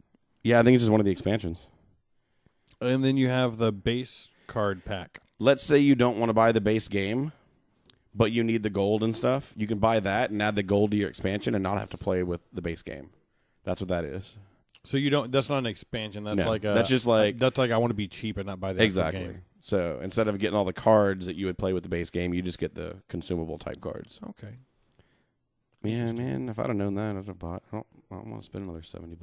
Speaker 2: Yeah, I think it's just one of the expansions.
Speaker 3: And then you have the base card pack.
Speaker 2: Let's say you don't want to buy the base game, but you need the gold and stuff. You can buy that and add the gold to your expansion and not have to play with the base game. That's what that is.
Speaker 3: So you don't. That's not an expansion. That's
Speaker 2: No,
Speaker 3: like a.
Speaker 2: that's just like-
Speaker 3: that's like I want to be cheap and not buy the actual
Speaker 2: Exactly.
Speaker 3: game.
Speaker 2: So instead of getting all the cards that you would play with the base game, you just get the consumable type cards.
Speaker 3: Okay.
Speaker 2: Man, if I'd have known that, I'd have bought. I don't want to spend another $70.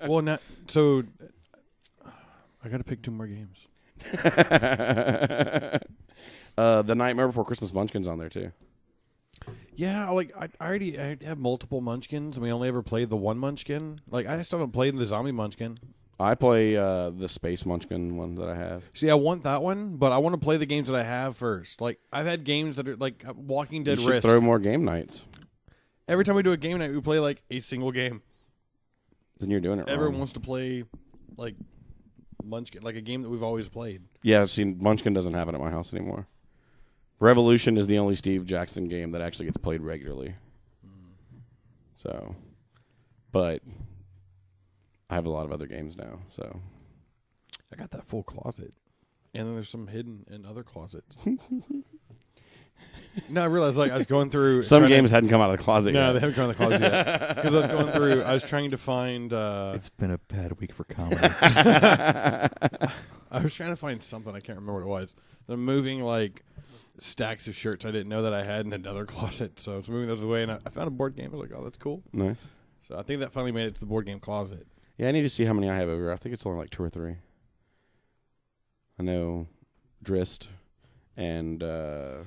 Speaker 3: Well, now so I got to pick 2 more games.
Speaker 2: The Nightmare Before Christmas Munchkin's on there too.
Speaker 3: Yeah, like I have multiple Munchkins, and we only ever played the one Munchkin. Like I still haven't played the Zombie Munchkin.
Speaker 2: I play the Space Munchkin one that I have.
Speaker 3: See, I want that one, but I want to play the games that I have first. Like I've had games that are like Walking Dead
Speaker 2: You should
Speaker 3: Risk.
Speaker 2: throw more game nights.
Speaker 3: Every time we do a game night, we play like a single game.
Speaker 2: Then you're doing it wrong.
Speaker 3: Everyone wants to play like Munchkin, like a game that we've always played.
Speaker 2: Yeah, see, Munchkin doesn't have it at my house anymore. Revolution is the only Steve Jackson game that actually gets played regularly. So, but I have a lot of other games now. So
Speaker 3: I got that full closet, and then there's some hidden in other closets. No, I realized like I was going through
Speaker 2: some games hadn't come out of the closet
Speaker 3: No,
Speaker 2: yet.
Speaker 3: they haven't come out of the closet yet. Because I was going through, I was trying to find.
Speaker 4: It's been a bad week for comedy.
Speaker 3: I was trying to find something. I can't remember what it was. I'm moving like stacks of shirts I didn't know that I had in another closet. So I was moving those away, and I found a board game. I was like, oh, that's cool.
Speaker 2: Nice.
Speaker 3: So I think that finally made it to the board game closet.
Speaker 2: Yeah, I need to see how many I have over. I think it's only like 2 or 3. I know Drist and
Speaker 3: I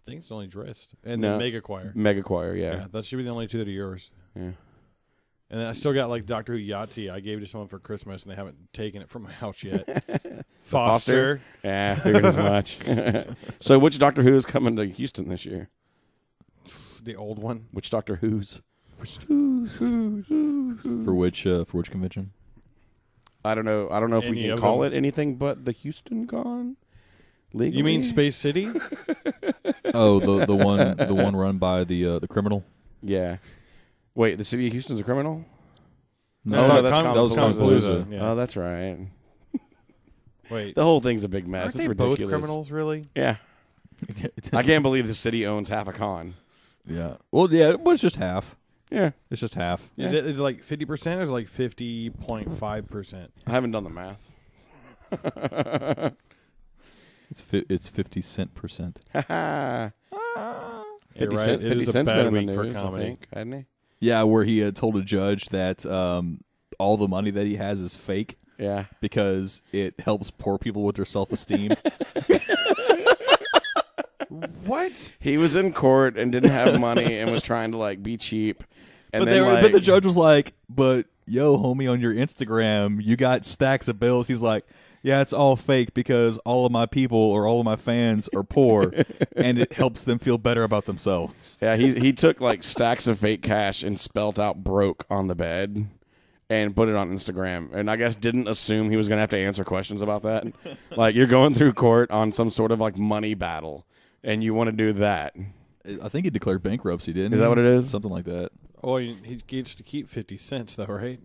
Speaker 3: think it's only Drist and
Speaker 2: No.
Speaker 3: then Mega Choir.
Speaker 2: Mega Choir, yeah.
Speaker 3: That should be the only 2 that are yours.
Speaker 2: Yeah.
Speaker 3: And then I still got like Doctor Who Yahtzee. I gave it to someone for Christmas, and they haven't taken it from my house yet. Foster.
Speaker 2: Yeah, figured as much. So which Doctor Who is coming to Houston this year?
Speaker 3: The old one.
Speaker 2: Which Doctor Who's?
Speaker 4: For which convention?
Speaker 2: I don't know if we
Speaker 3: Any
Speaker 2: can
Speaker 3: of
Speaker 2: call
Speaker 3: them.
Speaker 2: it anything but the Houston Con. Legally?
Speaker 3: You mean Space City?
Speaker 4: Oh, the one run by the criminal.
Speaker 2: Yeah. Wait, the city of Houston's a criminal?
Speaker 3: No,
Speaker 2: that's
Speaker 3: that was
Speaker 2: Comicpalooza.
Speaker 3: Yeah.
Speaker 2: Oh, that's right.
Speaker 3: Wait,
Speaker 2: The whole thing's a big mess.
Speaker 3: aren't
Speaker 2: It's
Speaker 3: they
Speaker 2: ridiculous.
Speaker 3: both criminals, really?
Speaker 2: Yeah. I can't believe the city owns half a con.
Speaker 4: Yeah. Well, yeah, it was just half.
Speaker 2: Yeah.
Speaker 4: It's just half.
Speaker 2: Yeah.
Speaker 3: Is it like 50% or is it like 50.5%?
Speaker 2: I haven't done the math.
Speaker 4: It's 50 percent.
Speaker 2: 50
Speaker 3: You're right.
Speaker 2: cent,
Speaker 3: It
Speaker 2: 50
Speaker 3: is a
Speaker 2: cents
Speaker 3: bad
Speaker 2: been in
Speaker 3: week
Speaker 2: the
Speaker 3: for
Speaker 2: news, I
Speaker 3: comedy.
Speaker 2: think, hadn't he?
Speaker 4: Yeah, where he had told a judge that all the money that he has is fake
Speaker 2: Yeah.
Speaker 4: because it helps poor people with their self-esteem.
Speaker 3: What?
Speaker 2: He was in court and didn't have money and was trying to like be cheap. And
Speaker 4: But the judge was like, "But yo, homie, on your Instagram, you got stacks of bills." He's like, "Yeah, it's all fake because all of my people or all of my fans are poor, and it helps them feel better about themselves."
Speaker 2: Yeah, he took like stacks of fake cash and spelt out broke on the bed and put it on Instagram. And I guess didn't assume he was going to have to answer questions about that. Like you're going through court on some sort of like money battle and you want to do that.
Speaker 4: I think he declared bankruptcy, didn't he?
Speaker 2: Is that what it is?
Speaker 4: Something like that.
Speaker 3: Oh, he gets to keep 50 cents, though, right?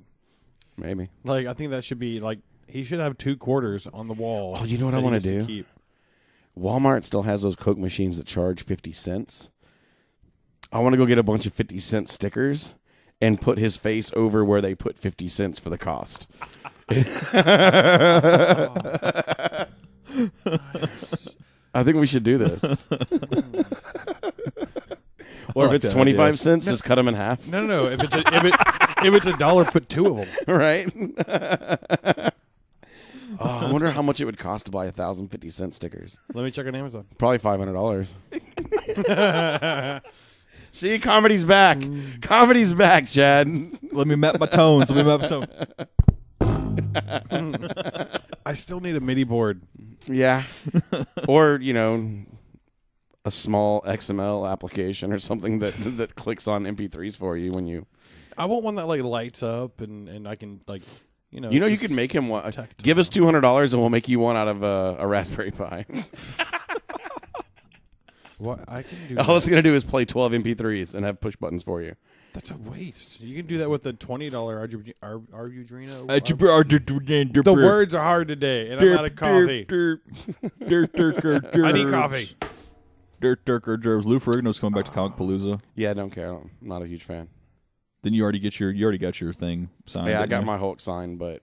Speaker 2: Maybe.
Speaker 3: Like, I think that should be, like, he should have 2 quarters on the wall.
Speaker 2: Oh, you know what
Speaker 3: that
Speaker 2: I
Speaker 3: he
Speaker 2: wanna
Speaker 3: gets
Speaker 2: do?
Speaker 3: keep.
Speaker 2: Walmart still has those Coke machines that charge 50 cents. I want to go get a bunch of 50-cent stickers and put his face over where they put 50 cents for the cost. I think we should do this. Or if
Speaker 4: like
Speaker 2: it's
Speaker 4: that
Speaker 2: 25
Speaker 4: idea.
Speaker 2: cents, just cut them in half.
Speaker 3: No. If it's $1, put 2 of them.
Speaker 2: Right? I wonder how much it would cost to buy 1,000 50-cent stickers.
Speaker 3: Let me check on Amazon.
Speaker 2: Probably $500. See, comedy's back. Comedy's back, Chad.
Speaker 4: Let me map my tones.
Speaker 3: I still need a MIDI board.
Speaker 2: Yeah. Or, a small XML application or something that clicks on MP3s for you when you...
Speaker 3: I want one that, like, lights up and I can, like, you
Speaker 2: you
Speaker 3: just
Speaker 2: could make him one.
Speaker 3: tactile.
Speaker 2: Give us $200 and we'll make you one out of a Raspberry Pi.
Speaker 3: What I can do.
Speaker 2: All it's going to do is play 12 MP3s and have push buttons for you.
Speaker 3: That's a waste. You can do that with the $20 Arduino.
Speaker 4: The
Speaker 3: The words are hard today, and I'm out of coffee. I need coffee.
Speaker 4: Lou Ferrigno's coming back to Comicpalooza.
Speaker 2: Yeah, I don't care. I'm not a huge fan.
Speaker 4: Then you already got your thing signed.
Speaker 2: Yeah, I
Speaker 4: didn't
Speaker 2: got
Speaker 4: you?
Speaker 2: my Hulk signed, but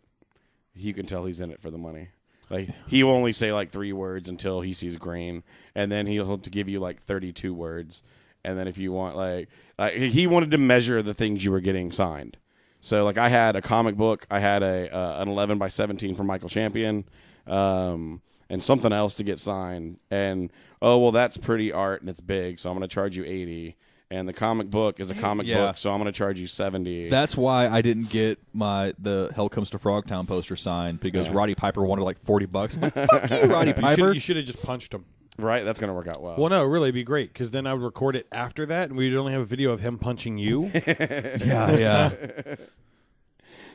Speaker 2: you can tell he's in it for the money. Like he will only say like 3 words until he sees green, and then he'll have to give you like 32 words. And then if you want like he wanted to measure the things you were getting signed. So like I had a comic book, I had an 11 by 17 from Michael Champion, and something else to get signed. And that's pretty art and it's big, so I'm going to charge you 80. And the comic book is a comic book, so I'm going to charge you 70.
Speaker 4: That's why I didn't get the Hell Comes to Frogtown poster signed because Roddy Piper wanted like $40. I'm like, fuck you, Roddy Piper.
Speaker 3: You should have just punched him.
Speaker 2: Right, that's going to work out well.
Speaker 3: Well, no, really, it'd be great because then I would record it after that, and we'd only have a video of him punching you.
Speaker 4: yeah.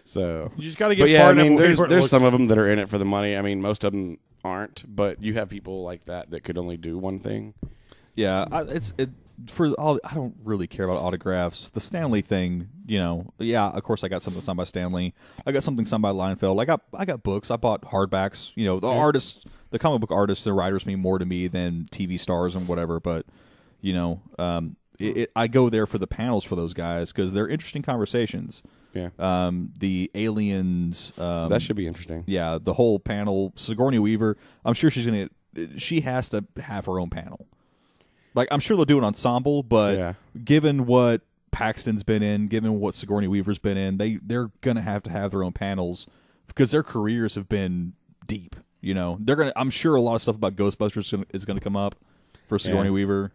Speaker 2: So
Speaker 3: You just got to get
Speaker 2: yeah,
Speaker 3: far
Speaker 2: I mean,
Speaker 3: enough.
Speaker 2: there's some of them that are in it for the money. I mean, most of them aren't, but you have people like that could only do one thing.
Speaker 4: Yeah, I don't really care about autographs. The Stanley thing, of course I got something signed by Stanley. I got something signed by Leinfeld. I got books. I bought hardbacks. The artists, the comic book artists, the writers mean more to me than TV stars and whatever. But I go there for the panels for those guys because they're interesting conversations.
Speaker 2: Yeah.
Speaker 4: The aliens.
Speaker 2: That should be interesting.
Speaker 4: Yeah, the whole panel. Sigourney Weaver. I'm sure she has to have her own panel. Like, I'm sure they'll do an ensemble, but given what Paxton's been in, given what Sigourney Weaver's been in, they're going to have their own panels because their careers have been deep. I'm sure a lot of stuff about Ghostbusters is going to come up for Sigourney Weaver.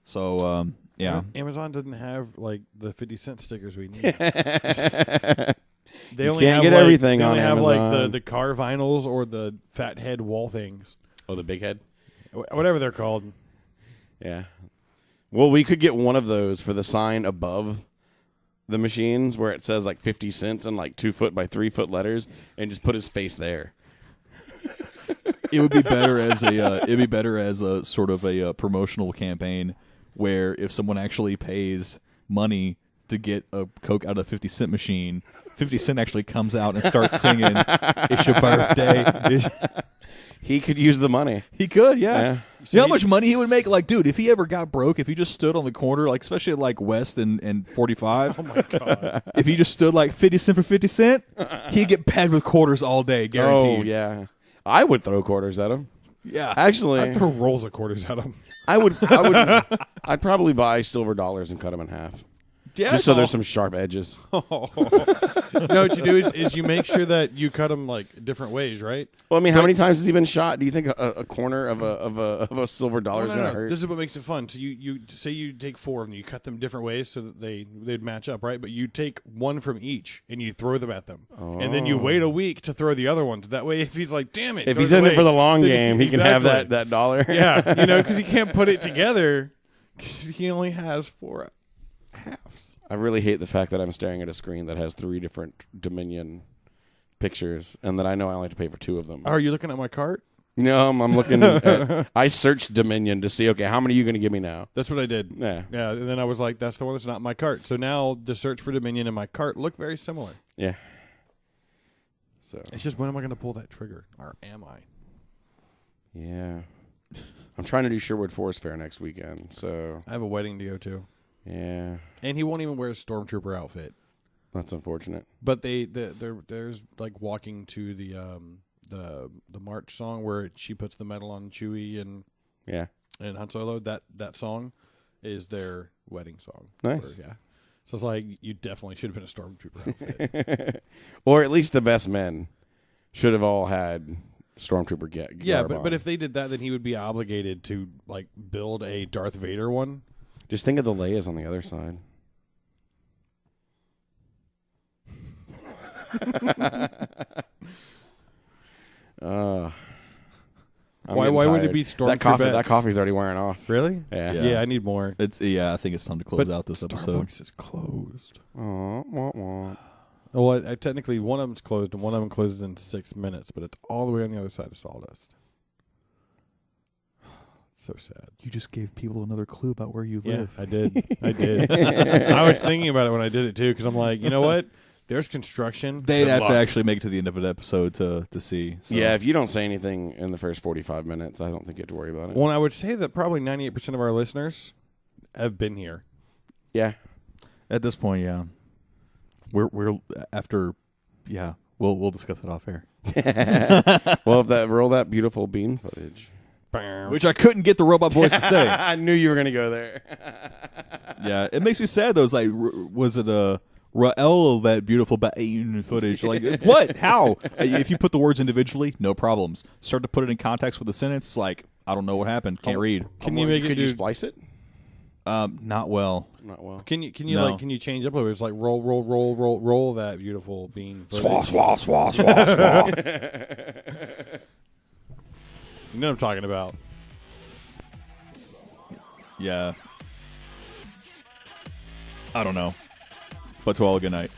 Speaker 4: So, yeah.
Speaker 3: Amazon doesn't have, like, the 50-cent stickers we need. They
Speaker 2: You
Speaker 3: only
Speaker 2: can't
Speaker 3: have
Speaker 2: get
Speaker 3: like,
Speaker 2: everything
Speaker 3: they
Speaker 2: on
Speaker 3: only have
Speaker 2: Amazon.
Speaker 3: like the car vinyls or the fat head wall things.
Speaker 2: Oh, the big head?
Speaker 3: Whatever they're called.
Speaker 2: Yeah. Well, we could get one of those for the sign above the machines where it says like 50 cents and like 2 foot by 3 foot letters and just put his face there.
Speaker 4: It would be better as a sort of a promotional campaign where if someone actually pays money to get a Coke out of the 50-cent machine, 50 Cent actually comes out and starts singing "It's Your Birthday."
Speaker 2: He could use the money.
Speaker 4: He could, yeah.
Speaker 2: Yeah.
Speaker 4: You know how much money he would make? Like, dude, if he ever got broke, if he just stood on the corner, like especially at like West and 45,
Speaker 3: Oh my god!
Speaker 4: if he just stood like 50 cent for 50 cent, he'd get packed with quarters all day, guaranteed.
Speaker 2: Oh yeah, I would throw quarters at him.
Speaker 4: Yeah.
Speaker 2: Actually,
Speaker 3: I'd throw rolls of quarters at him.
Speaker 2: I'd probably buy silver dollars and cut them in half.
Speaker 4: Yeah,
Speaker 2: Just so there's some sharp edges.
Speaker 3: No, what you do is you make sure that you cut them like different ways, right?
Speaker 2: Well, I mean, how many times has he been shot? Do you think a corner of a silver dollar is gonna hurt?
Speaker 3: This is what makes it fun. So you say you take 4 of them, you cut them different ways so that they'd match up, right? But you take one from each and you throw them at them, and then you wait a week to throw the other ones. That way, if he's like, "Damn it,"
Speaker 2: If he's in it for the long game, he can have
Speaker 3: Exactly.
Speaker 2: that dollar.
Speaker 3: Yeah, because he can't put it together because he only has 4 halves.
Speaker 2: I really hate the fact that I'm staring at a screen that has 3 different Dominion pictures, and that I know I only have to pay for 2 of them.
Speaker 3: Are you looking at my cart?
Speaker 2: No, I'm looking at... I searched Dominion to see, okay, how many are you going to give me now?
Speaker 3: That's what I did.
Speaker 2: Yeah.
Speaker 3: Yeah, and then I was like, that's the one that's not in my cart. So now the search for Dominion and my cart look very similar.
Speaker 2: Yeah. So,
Speaker 3: It's just when am I going to pull that trigger? Or am I?
Speaker 2: yeah. I'm trying to do Sherwood Forest Fair next weekend, so...
Speaker 3: I have a wedding to go to.
Speaker 2: Yeah.
Speaker 3: And he won't even wear a stormtrooper outfit.
Speaker 2: That's unfortunate.
Speaker 3: But there's like walking to the march song where she puts the medal on Chewie and
Speaker 2: Yeah.
Speaker 3: Han Solo. That song is their wedding song.
Speaker 2: Nice.
Speaker 3: Yeah. So it's like you definitely should have been a stormtrooper outfit.
Speaker 2: Or at least the best men should have all had stormtrooper get.
Speaker 3: Yeah,
Speaker 2: garb
Speaker 3: but
Speaker 2: on.
Speaker 3: if they did that, then he would be obligated to like build a Darth Vader one.
Speaker 2: Just think of the Leias on the other side.
Speaker 3: Why would it be stormtrooper?
Speaker 2: That coffee's already wearing off.
Speaker 3: Really?
Speaker 2: Yeah.
Speaker 3: Yeah, I need more.
Speaker 4: I think it's time to close out this episode.
Speaker 3: Starbucks is closed.
Speaker 2: Aw, wah, wah.
Speaker 3: Well, technically one of them's closed and one of them closes in 6 minutes, but it's all the way on the other side of Sawdust. So sad.
Speaker 4: You just gave people another clue about where you live.
Speaker 3: I did. I was thinking about it when I did it too, because I'm like, you know what? There's construction.
Speaker 4: They'd
Speaker 3: Good
Speaker 4: have
Speaker 3: luck.
Speaker 4: to actually make it to the end of an episode to see. So.
Speaker 2: Yeah, if you don't say anything in the first 45 minutes, I don't think you have to worry about it.
Speaker 3: Well, I would say that probably 98% of our listeners have been here.
Speaker 2: Yeah.
Speaker 4: At this point, yeah. We're after, yeah. We'll discuss it off air.
Speaker 2: Well, roll that beautiful bean footage.
Speaker 4: Which I couldn't get the robot voice to say.
Speaker 2: I knew you were going to go there.
Speaker 4: Yeah, it makes me sad though. It's like, was it Rael, that beautiful bean footage? Like, what? How? If you put the words individually, no problems. Start to put it in context with a sentence, it's like, I don't know what happened. Can't read.
Speaker 3: Can you make it?
Speaker 2: Could you splice it?
Speaker 4: Not well.
Speaker 2: Not well.
Speaker 3: Can you
Speaker 4: No.
Speaker 3: can you change up a little bit? It's like roll that beautiful bean footage.
Speaker 4: Swah.
Speaker 3: You know what I'm talking about.
Speaker 4: Yeah. I don't know. But to all, good night.